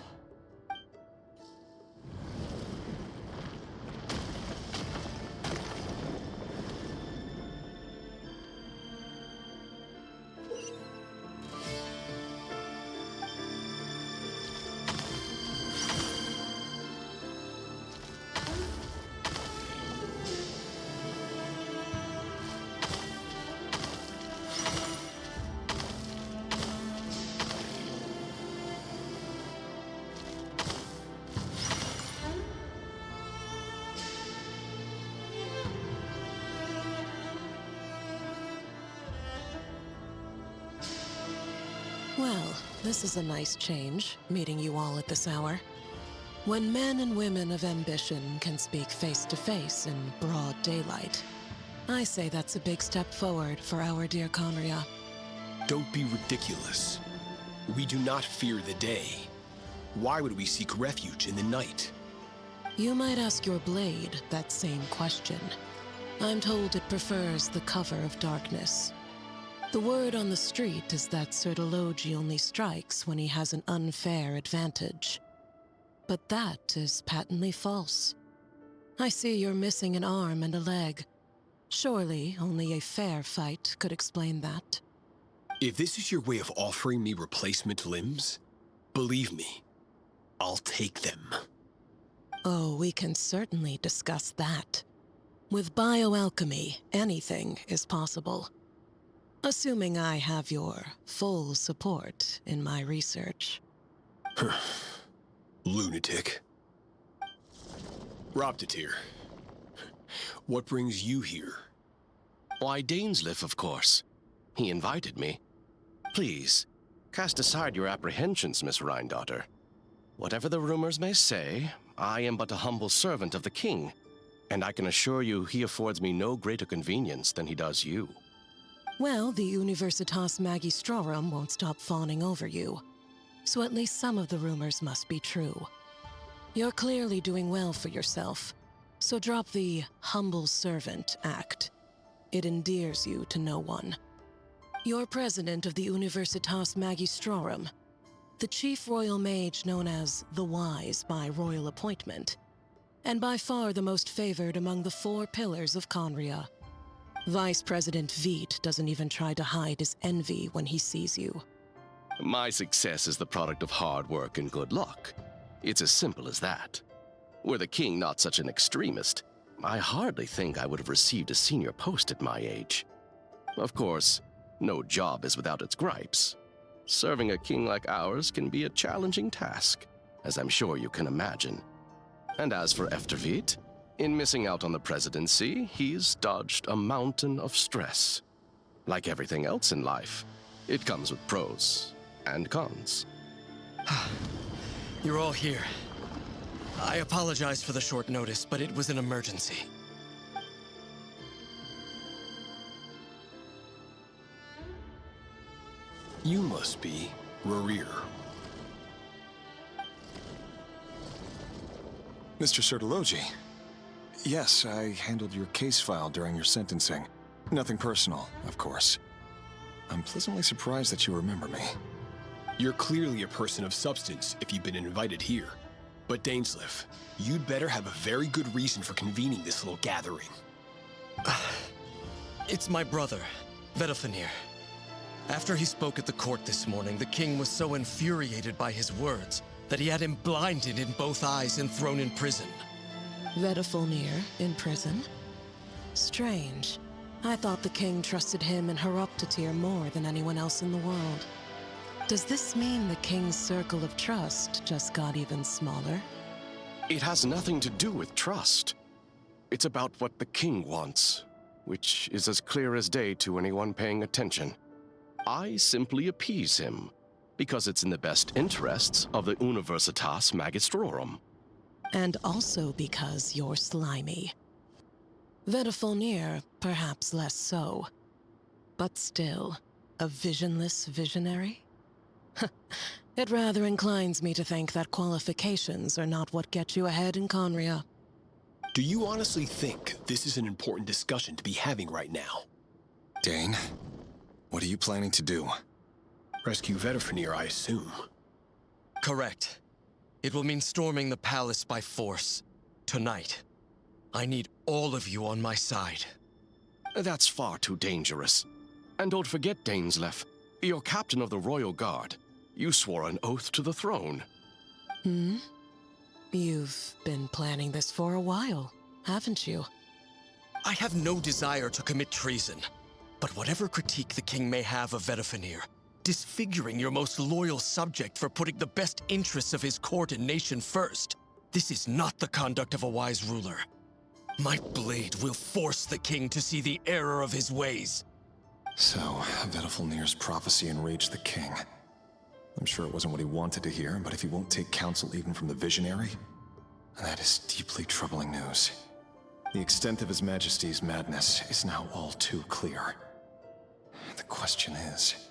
Well, this is a nice change, meeting you all at this hour. When men and women of ambition can speak face to face in broad daylight, I say that's a big step forward for our dear Conria. Don't be ridiculous. We do not fear the day. Why would we seek refuge in the night? You might ask your blade that same question. I'm told it prefers the cover of darkness. The word on the street is that Sir Delogi only strikes when he has an unfair advantage. But that is patently false. I see you're missing an arm and a leg. Surely only a fair fight could explain that. If this is your way of offering me replacement limbs, believe me, I'll take them. Oh, we can certainly discuss that. With bioalchemy, anything is possible. Assuming I have your full support in my research. Lunatic. Robtatir, what brings you here? Why, Dainsleif, of course. He invited me. Please, cast aside your apprehensions, Miss Rhindaughter. Whatever the rumors may say, I am but a humble servant of the king, and I can assure you he affords me no greater convenience than he does you. Well, the Universitas Magistrorum won't stop fawning over you, so at least some of the rumors must be true. You're clearly doing well for yourself, so drop the humble servant act. It endears you to no one. You're president of the Universitas Magistrorum, the chief royal mage known as the Wise by royal appointment, and by far the most favored among the 4 pillars of Conria. Vice President Veit doesn't even try to hide his envy when he sees you. My success is the product of hard work and good luck. It's as simple as that. Were the king not such an extremist, I hardly think I would have received a senior post at my age. Of course, no job is without its gripes. Serving a king like ours can be a challenging task, as I'm sure you can imagine. And as for Efterveit, in missing out on the presidency, he's dodged a mountain of stress. Like everything else in life, it comes with pros and cons. You're all here. I apologize for the short notice, but it was an emergency. You must be Rarir. Mr. Sertologi. Yes, I handled your case file during your sentencing. Nothing personal, of course. I'm pleasantly surprised that you remember me. You're clearly a person of substance if you've been invited here. But Dainsleif, you'd better have a very good reason for convening this little gathering. It's my brother, Vedalfenir. After he spoke at the court this morning, the king was so infuriated by his words that he had him blinded in both eyes and thrown in prison. Vedalfenir in prison? Strange. I thought the king trusted him and Horoptatir more than anyone else in the world. Does this mean the king's circle of trust just got even smaller? It has nothing to do with trust. It's about what the king wants, which is as clear as day to anyone paying attention. I simply appease him, because it's in the best interests of the Universitas Magistrorum. And also because you're slimy. Vedalfenir, perhaps less so. But still, a visionless visionary? It rather inclines me to think that qualifications are not what get you ahead in Conria. Do you honestly think this is an important discussion to be having right now? Dane, what are you planning to do? Rescue Vedifenir, I assume. Correct. It will mean storming the palace by force. Tonight. I need all of you on my side. That's far too dangerous. And don't forget, Dainsleif, you're captain of the Royal Guard. You swore an oath to the throne. Hmm? You've been planning this for a while, haven't you? I have no desire to commit treason. But whatever critique the king may have of Vedifenir, disfiguring your most loyal subject for putting the best interests of his court and nation first, this is not the conduct of a wise ruler. My blade will force the king to see the error of his ways. So, Vedifenir's prophecy enraged the king. I'm sure it wasn't what he wanted to hear, but if he won't take counsel even from the visionary, that is deeply troubling news. The extent of His Majesty's madness is now all too clear. The question is,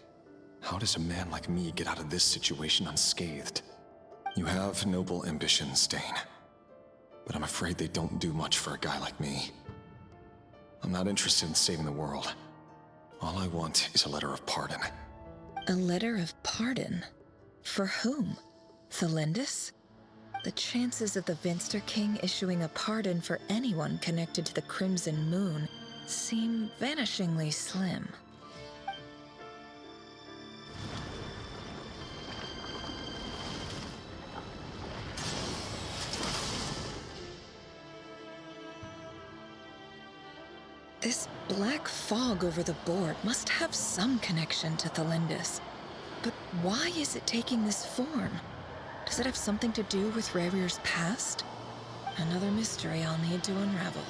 how does a man like me get out of this situation unscathed? You have noble ambitions, Dane, but I'm afraid they don't do much for a guy like me. I'm not interested in saving the world. All I want is a letter of pardon. A letter of pardon? For whom? Thelindis? The chances of the Vinster King issuing a pardon for anyone connected to the Crimson Moon seem vanishingly slim. This black fog over the board must have some connection to Thelindis. But why is it taking this form? Does it have something to do with Revir's past? Another mystery I'll need to unravel.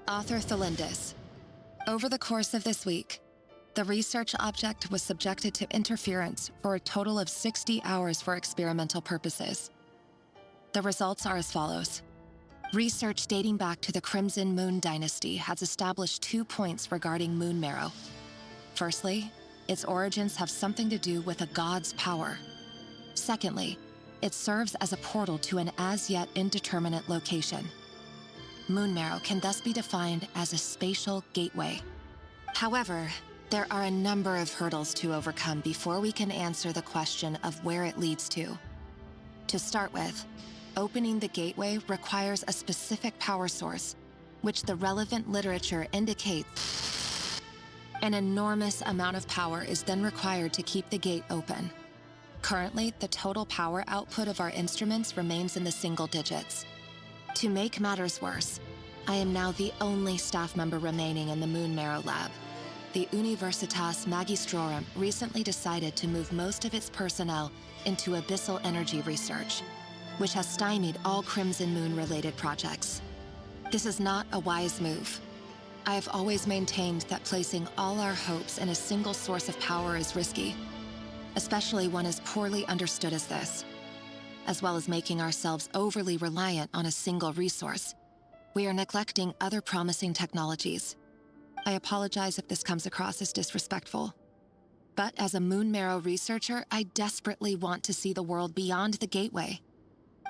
Author Thelindis. Over the course of this week, the research object was subjected to interference for a total of 60 hours for experimental purposes. The results are as follows. Research dating back to the Crimson Moon dynasty has established 2 points regarding moon marrow. Firstly, its origins have something to do with a god's power. Secondly, it serves as a portal to an as-yet indeterminate location. Moon marrow can thus be defined as a spatial gateway. However, There are a number of hurdles to overcome before we can answer the question of where it leads to. To start with, opening the gateway requires a specific power source, which the relevant literature indicates. An enormous amount of power is then required to keep the gate open. Currently, the total power output of our instruments remains in the single digits. To make matters worse, I am now the only staff member remaining in the Moon Marrow Lab. The Universitas Magistrorum recently decided to move most of its personnel into abyssal energy research, which has stymied all Crimson Moon-related projects. This is not a wise move. I have always maintained that placing all our hopes in a single source of power is risky, especially one as poorly understood as this. As well as making ourselves overly reliant on a single resource, we are neglecting other promising technologies. I apologize if this comes across as disrespectful. But as a Moon Marrow researcher, I desperately want to see the world beyond the gateway.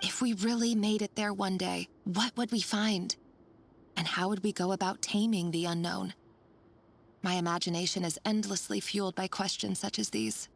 If we really made it there one day, what would we find? And how would we go about taming the unknown? My imagination is endlessly fueled by questions such as these.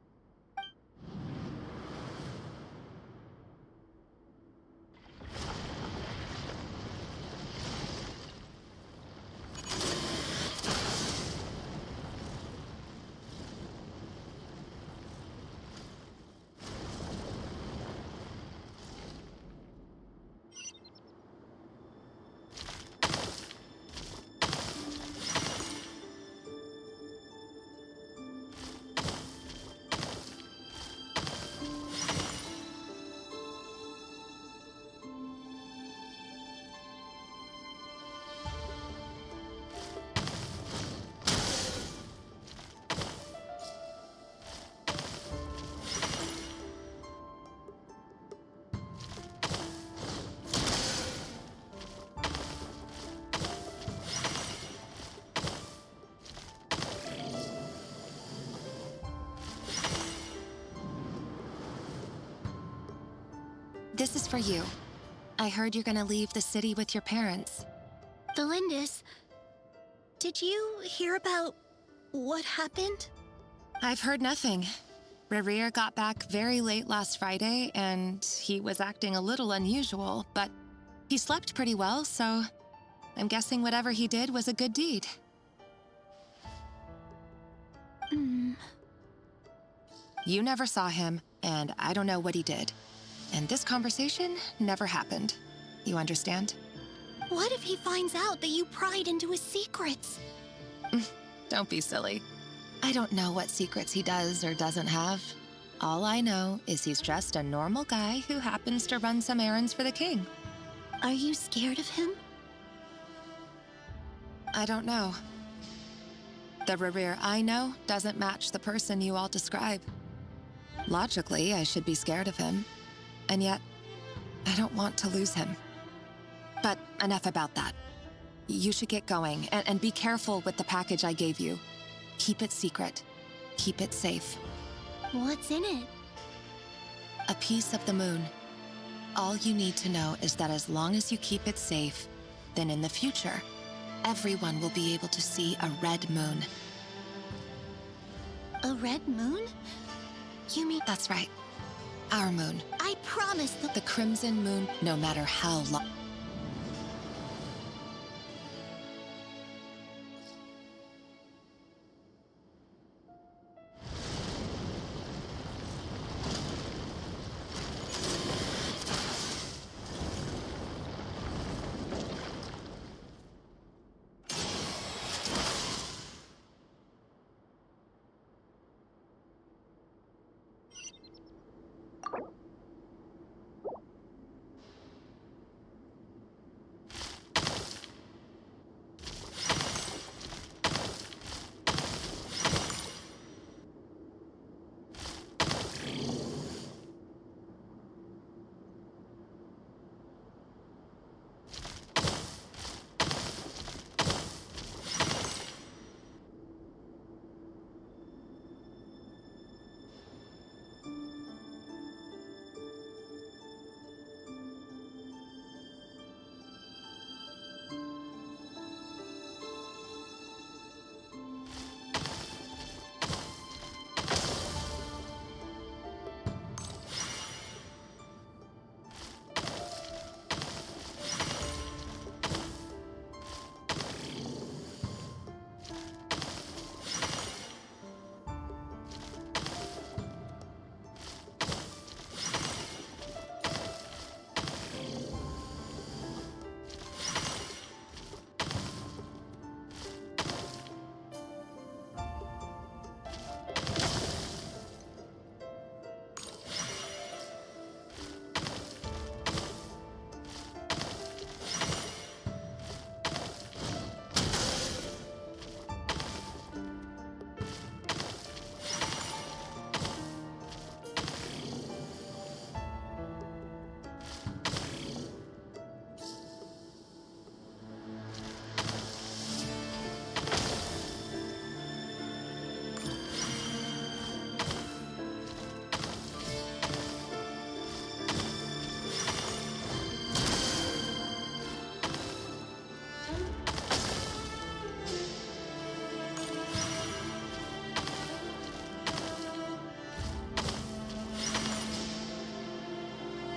This is for you. I heard you're gonna leave the city with your parents. Delindis, did you hear about what happened? I've heard nothing. Rerir got back very late last Friday, and he was acting a little unusual, but he slept pretty well, so I'm guessing whatever he did was a good deed. You never saw him, and I don't know what he did. And this conversation never happened. You understand? What if he finds out that you pried into his secrets? Don't be silly. I don't know what secrets he does or doesn't have. All I know is he's just a normal guy who happens to run some errands for the king. Are you scared of him? I don't know. The Rerir I know doesn't match the person you all describe. Logically, I should be scared of him. And yet, I don't want to lose him. But enough about that. You should get going, and be careful with the package I gave you. Keep it secret. Keep it safe. What's in it? A piece of the moon. All you need to know is that as long as you keep it safe, then in the future, everyone will be able to see a red moon. A red moon? You mean... That's right. Our moon. I promise The Crimson Moon, no matter how long...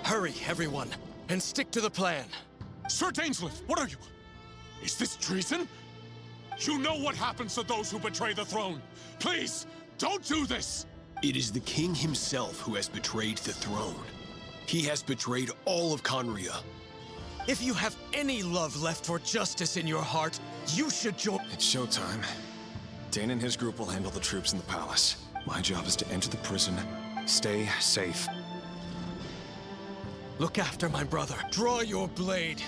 Hurry, everyone, and stick to the plan. Sir Dainsleif, what are you? Is this treason? You know what happens to those who betray the throne. Please, don't do this! It is the king himself who has betrayed the throne. He has betrayed all of Conria. If you have any love left for justice in your heart, you should join. It's showtime. Dane and his group will handle the troops in the palace. My job is to enter the prison, stay safe. Look after my brother. Draw your blade.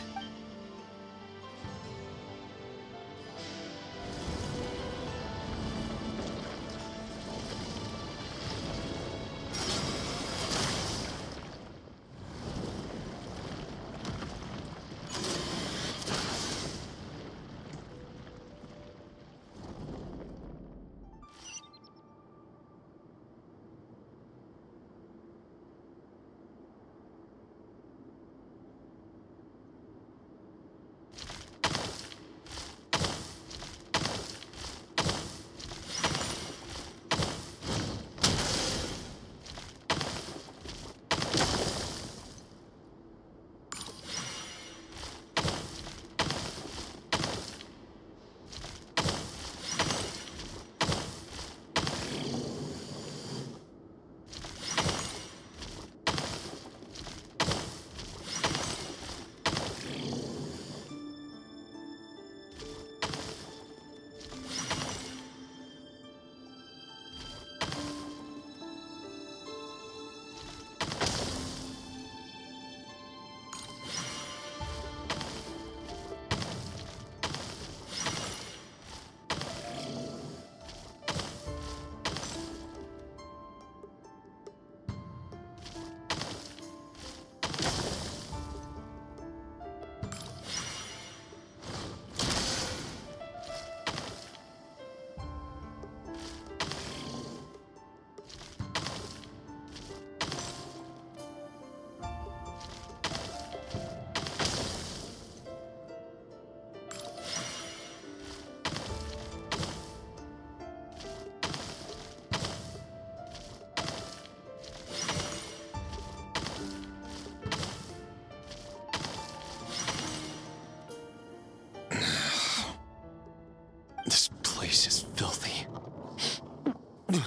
This place is filthy. And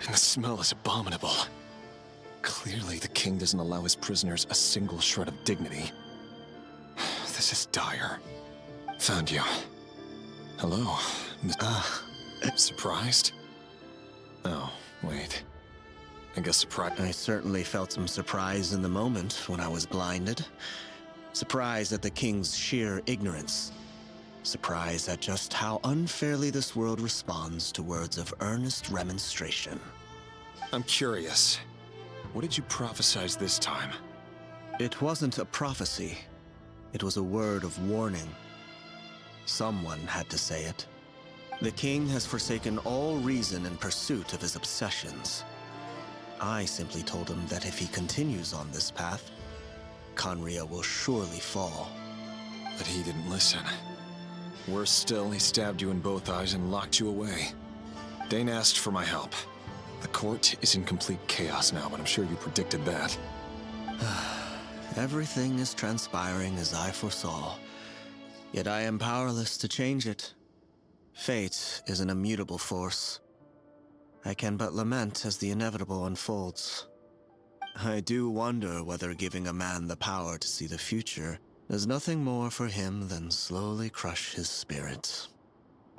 the smell is abominable. Clearly, the king doesn't allow his prisoners a single shred of dignity. This is dire. Found you. Hello, Miss... surprised? Oh, wait. I guess surprised. I certainly felt some surprise in the moment when I was blinded. Surprise at the king's sheer ignorance. Surprise at just how unfairly this world responds to words of earnest remonstration. I'm curious. What did you prophesize this time? It wasn't a prophecy. It was a word of warning. Someone had to say it. The king has forsaken all reason in pursuit of his obsessions. I simply told him that if he continues on this path, Conria will surely fall. But he didn't listen. Worse still, he stabbed you in both eyes and locked you away. Dane asked for my help. The court is in complete chaos now, but I'm sure you predicted that. Everything is transpiring as I foresaw, yet I am powerless to change it. Fate is an immutable force. I can but lament as the inevitable unfolds. I do wonder whether giving a man the power to see the future is nothing more for him than slowly crush his spirit.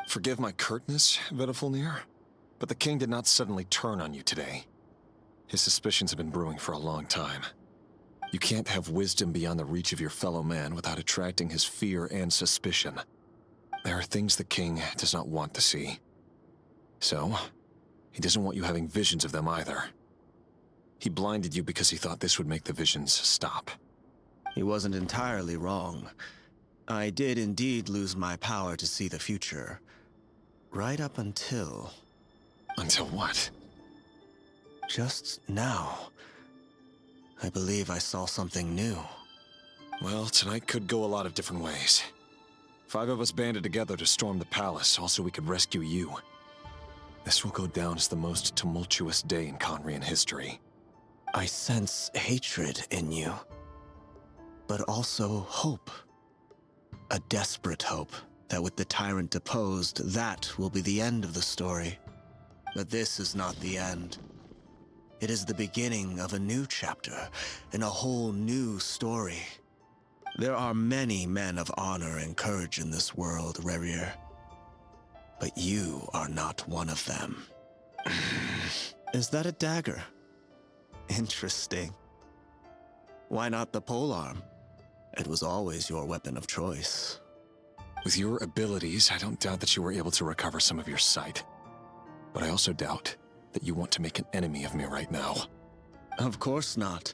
Forgive my curtness, Vedifulnir, but the king did not suddenly turn on you today. His suspicions have been brewing for a long time. You can't have wisdom beyond the reach of your fellow man without attracting his fear and suspicion. There are things the king does not want to see. So, he doesn't want you having visions of them either. He blinded you because he thought this would make the visions stop. He wasn't entirely wrong. I did indeed lose my power to see the future. Right up until... Until what? Just now. I believe I saw something new. Well, tonight could go a lot of different ways. 5 of us banded together to storm the palace, also we could rescue you. This will go down as the most tumultuous day in Conrian history. I sense hatred in you, but also hope. A desperate hope that with the tyrant deposed, that will be the end of the story. But this is not the end. It is the beginning of a new chapter in a whole new story. There are many men of honor and courage in this world, Rerir. But you are not one of them. Is that a dagger? Interesting. Why not the polearm? It was always your weapon of choice. With your abilities, I don't doubt that you were able to recover some of your sight. But I also doubt that you want to make an enemy of me right now. Of course not.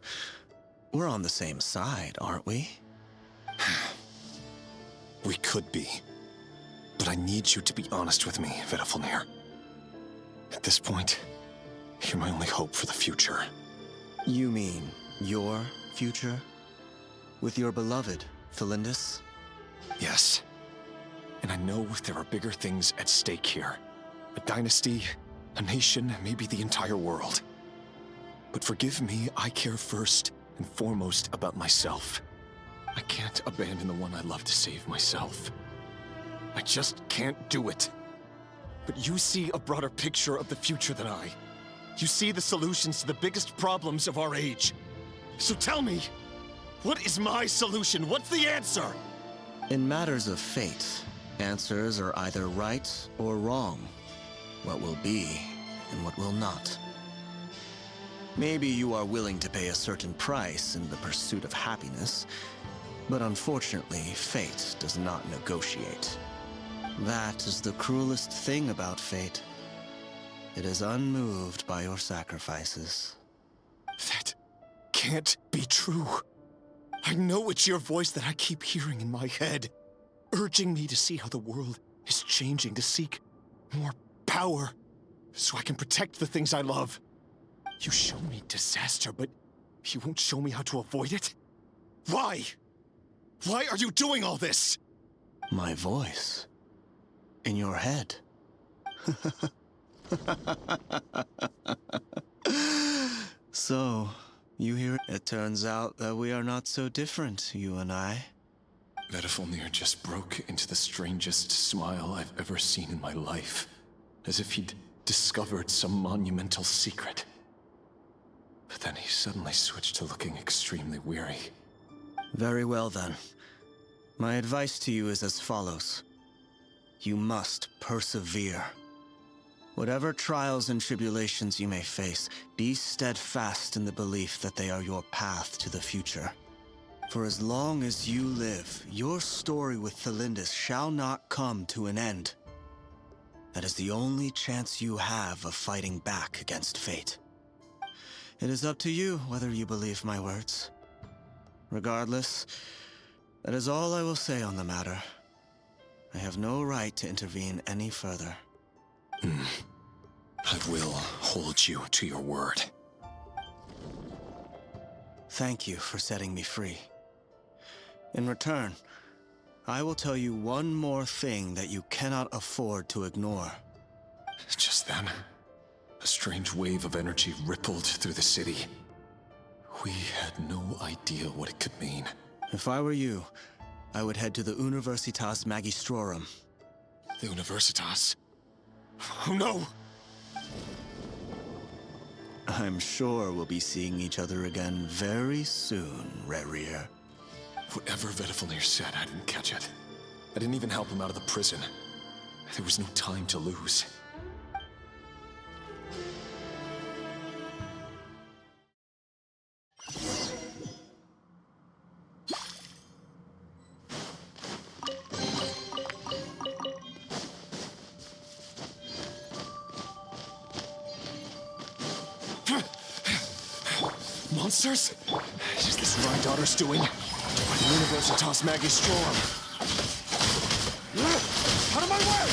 We're on the same side, aren't we? We could be. But I need you to be honest with me, Vedafilnir. At this point, you're my only hope for the future. You mean your future? With your beloved, Felindis? Yes. And I know there are bigger things at stake here. A dynasty, a nation, maybe the entire world. But forgive me, I care first and foremost about myself. I can't abandon the one I love to save myself. I just can't do it. But you see a broader picture of the future than I. You see the solutions to the biggest problems of our age. So tell me, what is my solution? What's the answer? In matters of fate, answers are either right or wrong. What will be and what will not. Maybe you are willing to pay a certain price in the pursuit of happiness, but unfortunately, fate does not negotiate. That is the cruelest thing about fate. It is unmoved by your sacrifices. That can't be true. I know it's your voice that I keep hearing in my head, urging me to see how the world is changing, to seek more power, so I can protect the things I love. You show me disaster, but you won't show me how to avoid it? Why? Why are you doing all this? My voice. In your head. So, you hear it? It turns out that we are not so different, you and I. Vedafilnir just broke into the strangest smile I've ever seen in my life, as if he'd discovered some monumental secret. But then he suddenly switched to looking extremely weary. Very well then. My advice to you is as follows. You must persevere. Whatever trials and tribulations you may face, be steadfast in the belief that they are your path to the future. For as long as you live, your story with Felindis shall not come to an end. That is the only chance you have of fighting back against fate. It is up to you whether you believe my words. Regardless, that is all I will say on the matter. I have no right to intervene any further. I will hold you to your word. Thank you for setting me free. In return, I will tell you one more thing that you cannot afford to ignore. Just then, a strange wave of energy rippled through the city. We had no idea what it could mean. If I were you, I would head to the Universitas Magistrorum. The Universitas? Oh no! I'm sure we'll be seeing each other again very soon, Rerir. Whatever Vedafilnir said, I didn't catch it. I didn't even help him out of the prison. There was no time to lose. Monsters? Is this what my daughter's doing? The Universitas Magistrorum. Out of my way!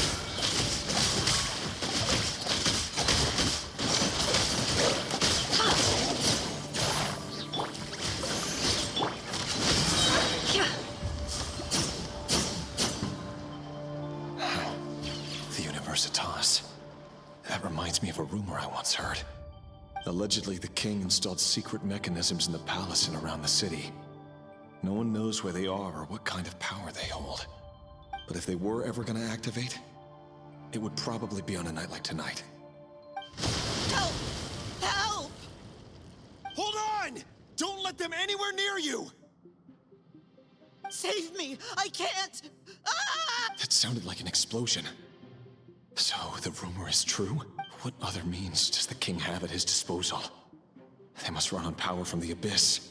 The Universitas. That reminds me of a rumor I once heard. Allegedly, the king installed secret mechanisms in the palace and around the city. No one knows where they are or what kind of power they hold. But if they were ever gonna activate, it would probably be on a night like tonight. Help! Help! Hold on! Don't let them anywhere near you! Save me! I can't! Ah! That sounded like an explosion. So, the rumor is true? What other means does the king have at his disposal? They must run on power from the Abyss.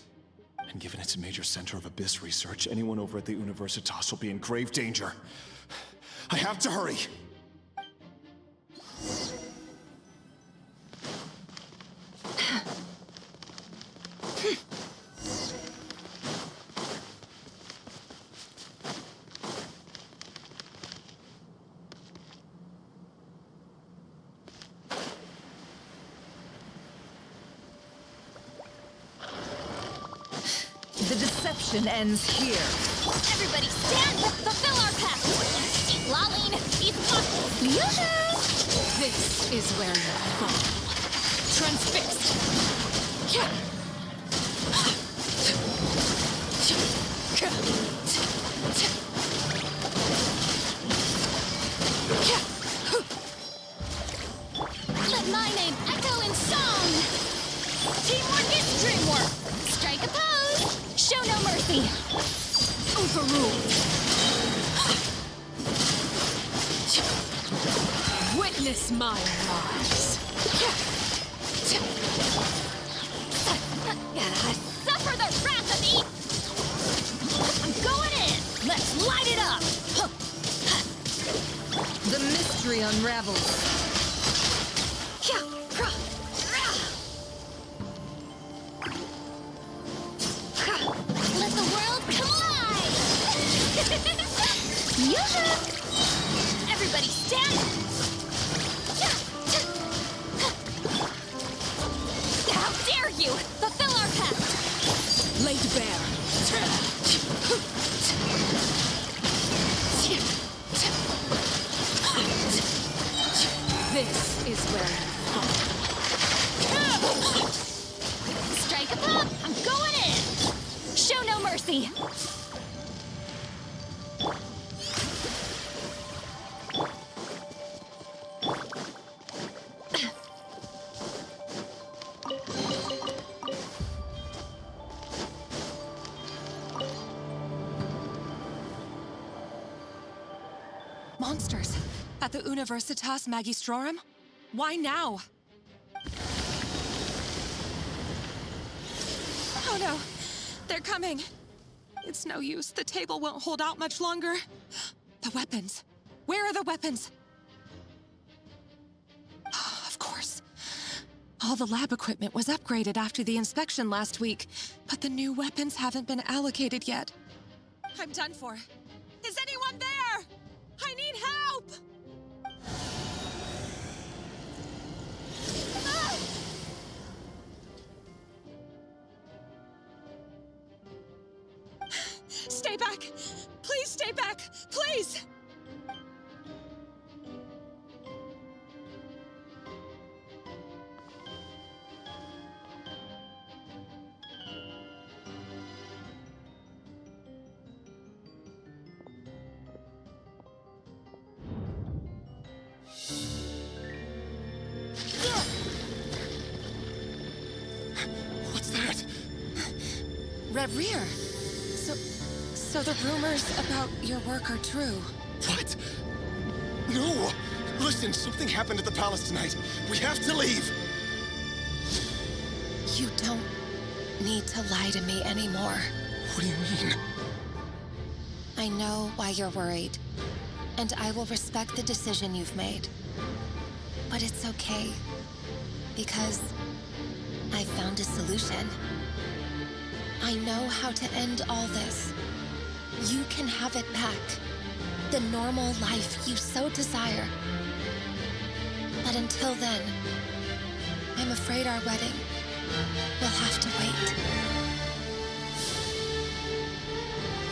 And given it's a major center of Abyss research, anyone over at the Universitas will be in grave danger. I have to hurry! The deception ends here. Everybody stand! Fulfill our pact! Eat Laline! Eat Waffle! Yoo-hoo! This is where you fall. Transfixed! Let my name echo in song! Teamwork is dreamwork! Strike a pose! Show no mercy! Overruled! Witness my rise! Suffer the wrath of me! I'm going in! Let's light it up! The mystery unravels. Let the world collide! Yoo-hoo! Everybody stand! How dare you! Fulfill our pact! Laid bare! This is where you fall. Strike a pop! I'm going in! Show no mercy! Monsters! At the Universitas Magistrorum? Why now? Oh no! They're coming! It's no use. The table won't hold out much longer. The weapons. Where are the weapons? Of course. All the lab equipment was upgraded after the inspection last week, but the new weapons haven't been allocated yet. I'm done for. Is anyone there? I need help! Ah! Stay back! Please stay back! Please! What's that? Red Rear! So the rumors about your work are true. What? No! Listen, something happened at the palace tonight. We have to leave! You don't need to lie to me anymore. What do you mean? I know why you're worried, and I will respect the decision you've made. But it's okay, because I found a solution. I know how to end all this. You can have it back. The normal life you so desire. But until then, I'm afraid our wedding will have to wait.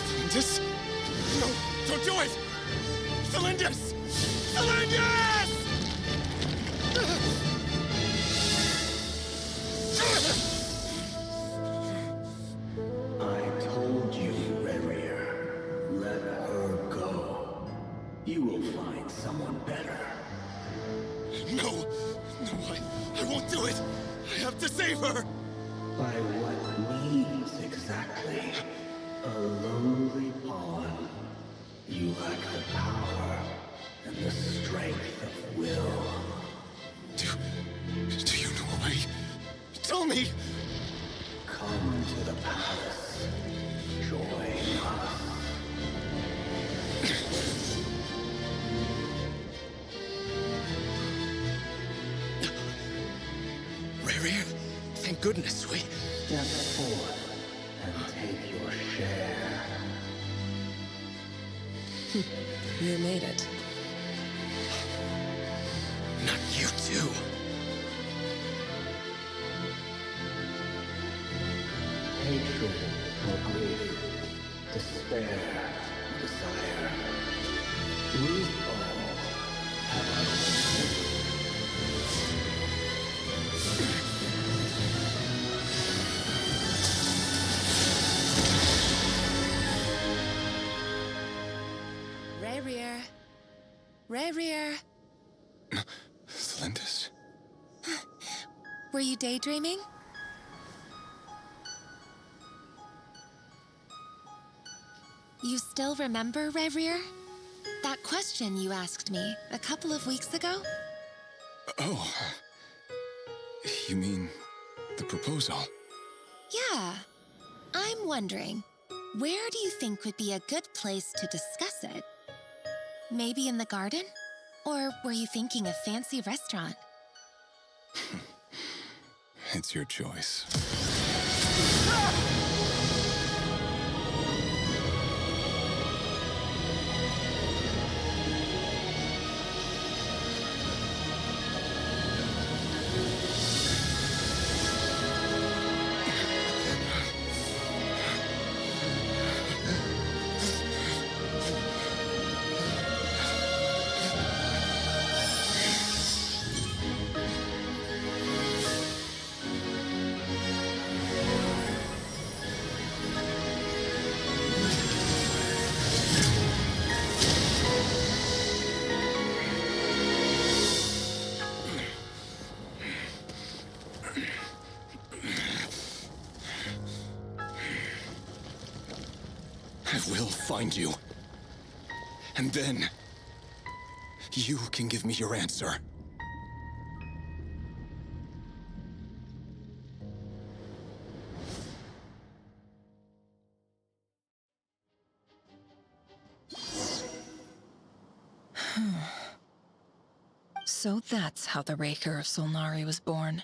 Felindus? No, don't do it! Felindus! Felindus! save her! By what means exactly? A lowly pawn. You lack the power and the strength of will. Do you know why? Tell me! Come to the palace. Join us. Rare, thank goodness we... Step forth and take your share. You made it. Not you too. Hatred or grief, despair or desire. We all have our own. Rare. Rare. Celindus? Were you daydreaming? You still remember, Rare? That question you asked me a couple of weeks ago? Oh. You mean the proposal? Yeah. I'm wondering, where do you think would be a good place to discuss it? Maybe in the garden? Or were you thinking a fancy restaurant? It's your choice. I will find you. And then, you can give me your answer. So that's how the Raker of Solnari was born.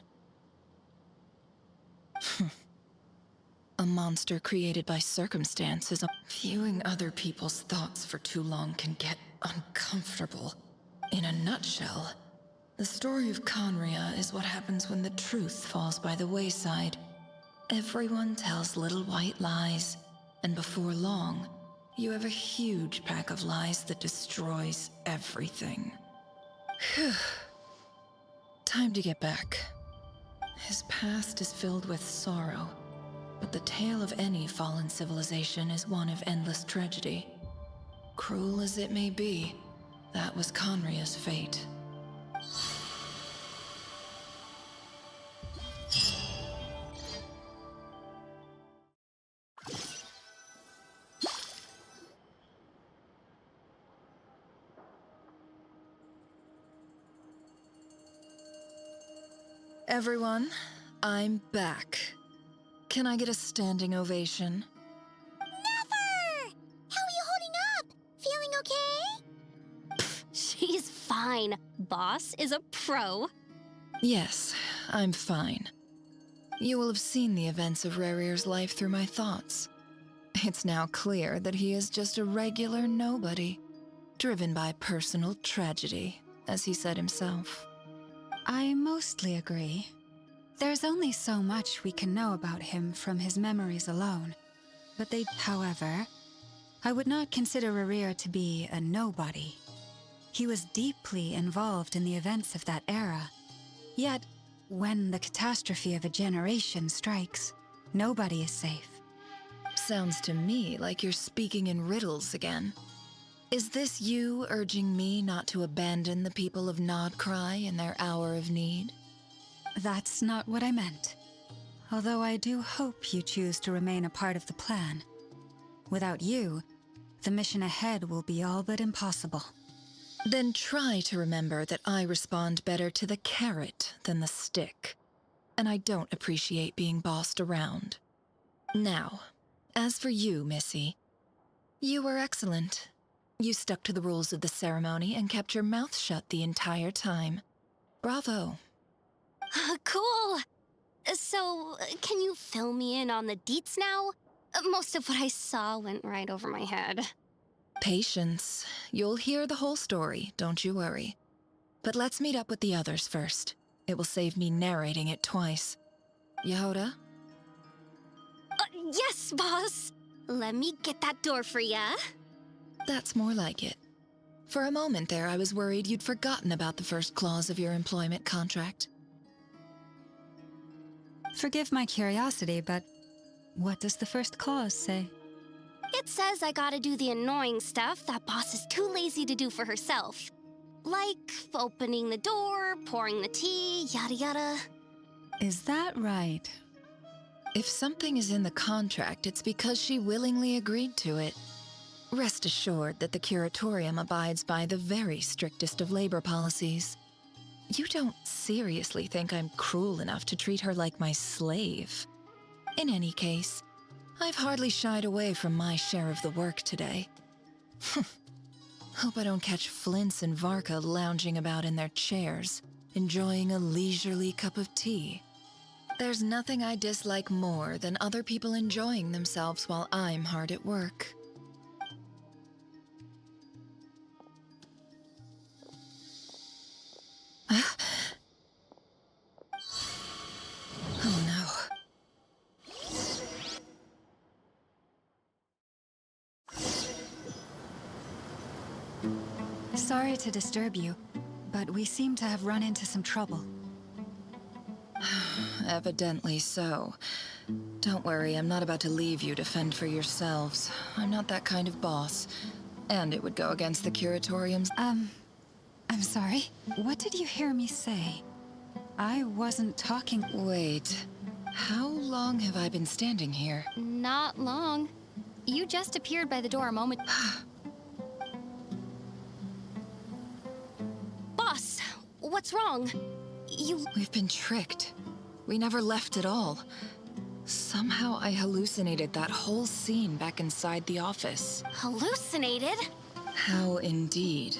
A monster created by circumstance is viewing other people's thoughts for too long can get uncomfortable. In a nutshell, the story of Conria is what happens when the truth falls by the wayside. Everyone tells little white lies, and before long, you have a huge pack of lies that destroys everything. Phew. Time to get back. His past is filled with sorrow, but the tale of any fallen civilization is one of endless tragedy. Cruel as it may be, that was Conria's fate. Everyone, I'm back. Can I get a standing ovation? Never! How are you holding up? Feeling okay? She's fine. Boss is a pro. Yes, I'm fine. You will have seen the events of Rarir's life through my thoughts. It's now clear that he is just a regular nobody, driven by personal tragedy, as he said himself. I mostly agree. There's only so much we can know about him from his memories alone. But however, I would not consider Rarir to be a nobody. He was deeply involved in the events of that era. Yet, when the catastrophe of a generation strikes, nobody is safe. Sounds to me like you're speaking in riddles again. Is this you urging me not to abandon the people of Krai in their hour of need? That's not what I meant. Although I do hope you choose to remain a part of the plan. Without you, the mission ahead will be all but impossible. Then try to remember that I respond better to the carrot than the stick. And I don't appreciate being bossed around. Now, as for you, Missy, you were excellent. You stuck to the rules of the ceremony and kept your mouth shut the entire time. Bravo. Cool! So, can you fill me in on the deets now? Most of what I saw went right over my head. Patience. You'll hear the whole story, don't you worry. But let's meet up with the others first. It will save me narrating it twice. Yehoda? Yes, boss! Let me get that door for ya. That's more like it. For a moment there, I was worried you'd forgotten about the first clause of your employment contract. Forgive my curiosity, but what does the first clause say? It says I gotta do the annoying stuff that boss is too lazy to do for herself. Like opening the door, pouring the tea, yada yada. Is that right? If something is in the contract, it's because she willingly agreed to it. Rest assured that the curatorium abides by the very strictest of labor policies. You don't seriously think I'm cruel enough to treat her like my slave? In any case, I've hardly shied away from my share of the work today. Hope I don't catch Flintz and Varka lounging about in their chairs, enjoying a leisurely cup of tea. There's nothing I dislike more than other people enjoying themselves while I'm hard at work. Oh no. Sorry to disturb you, but we seem to have run into some trouble. Evidently so. Don't worry, I'm not about to leave you to fend for yourselves. I'm not that kind of boss. And it would go against the curatorium's— I'm sorry? What did you hear me say? I wasn't talking— Wait. How long have I been standing here? Not long. You just appeared by the door a moment— Boss, what's wrong? We've been tricked. We never left at all. Somehow I hallucinated that whole scene back inside the office. Hallucinated? How indeed.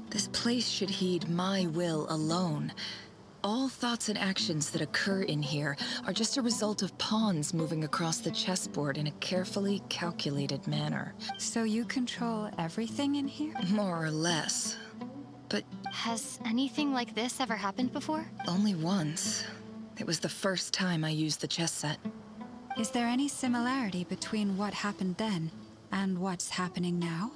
This place should heed my will alone. All thoughts and actions that occur in here are just a result of pawns moving across the chessboard in a carefully calculated manner. So you control everything in here? More or less. But has anything like this ever happened before? Only once. It was the first time I used the chess set. Is there any similarity between what happened then and what's happening now?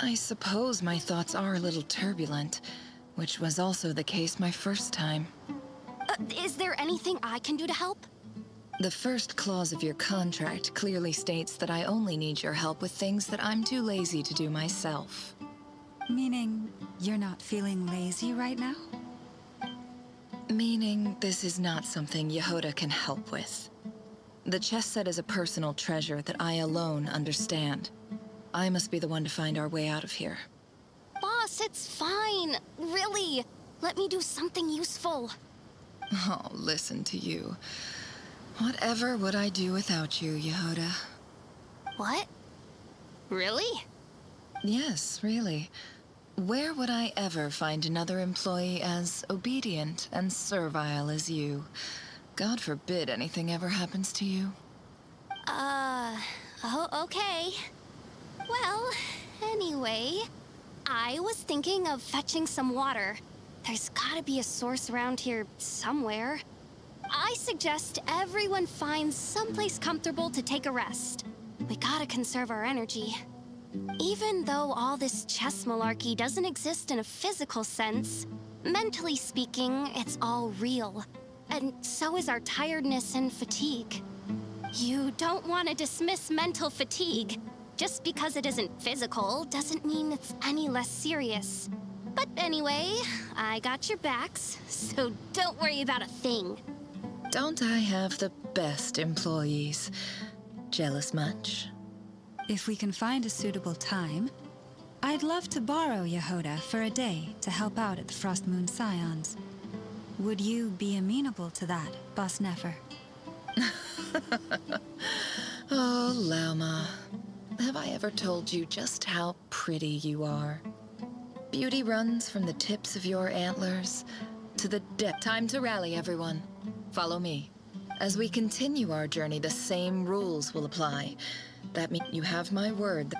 I suppose my thoughts are a little turbulent, which was also the case my first time. Is there anything I can do to help? The first clause of your contract clearly states that I only need your help with things that I'm too lazy to do myself. Meaning, you're not feeling lazy right now? Meaning, this is not something Yehoda can help with. The chess set is a personal treasure that I alone understand. I must be the one to find our way out of here. Boss, it's fine. Really. Let me do something useful. Oh, listen to you. Whatever would I do without you, Yehoda? What? Really? Yes, really. Where would I ever find another employee as obedient and servile as you? God forbid anything ever happens to you. Oh, okay. Well, anyway, I was thinking of fetching some water. There's gotta be a source around here somewhere. I suggest everyone finds someplace comfortable to take a rest. We gotta conserve our energy. Even though all this chess malarkey doesn't exist in a physical sense, mentally speaking, it's all real. And so is our tiredness and fatigue. You don't want to dismiss mental fatigue. Just because it isn't physical doesn't mean it's any less serious. But anyway, I got your backs, so don't worry about a thing. Don't I have the best employees? Jealous much? If we can find a suitable time, I'd love to borrow Yehoda for a day to help out at the Frost Moon Scions. Would you be amenable to that, Boss Nefer? Oh, Lauma. Have I ever told you just how pretty you are? Beauty runs from the tips of your antlers to the depth. Time to rally, everyone. Follow me. As we continue our journey, the same rules will apply. That means you have my word.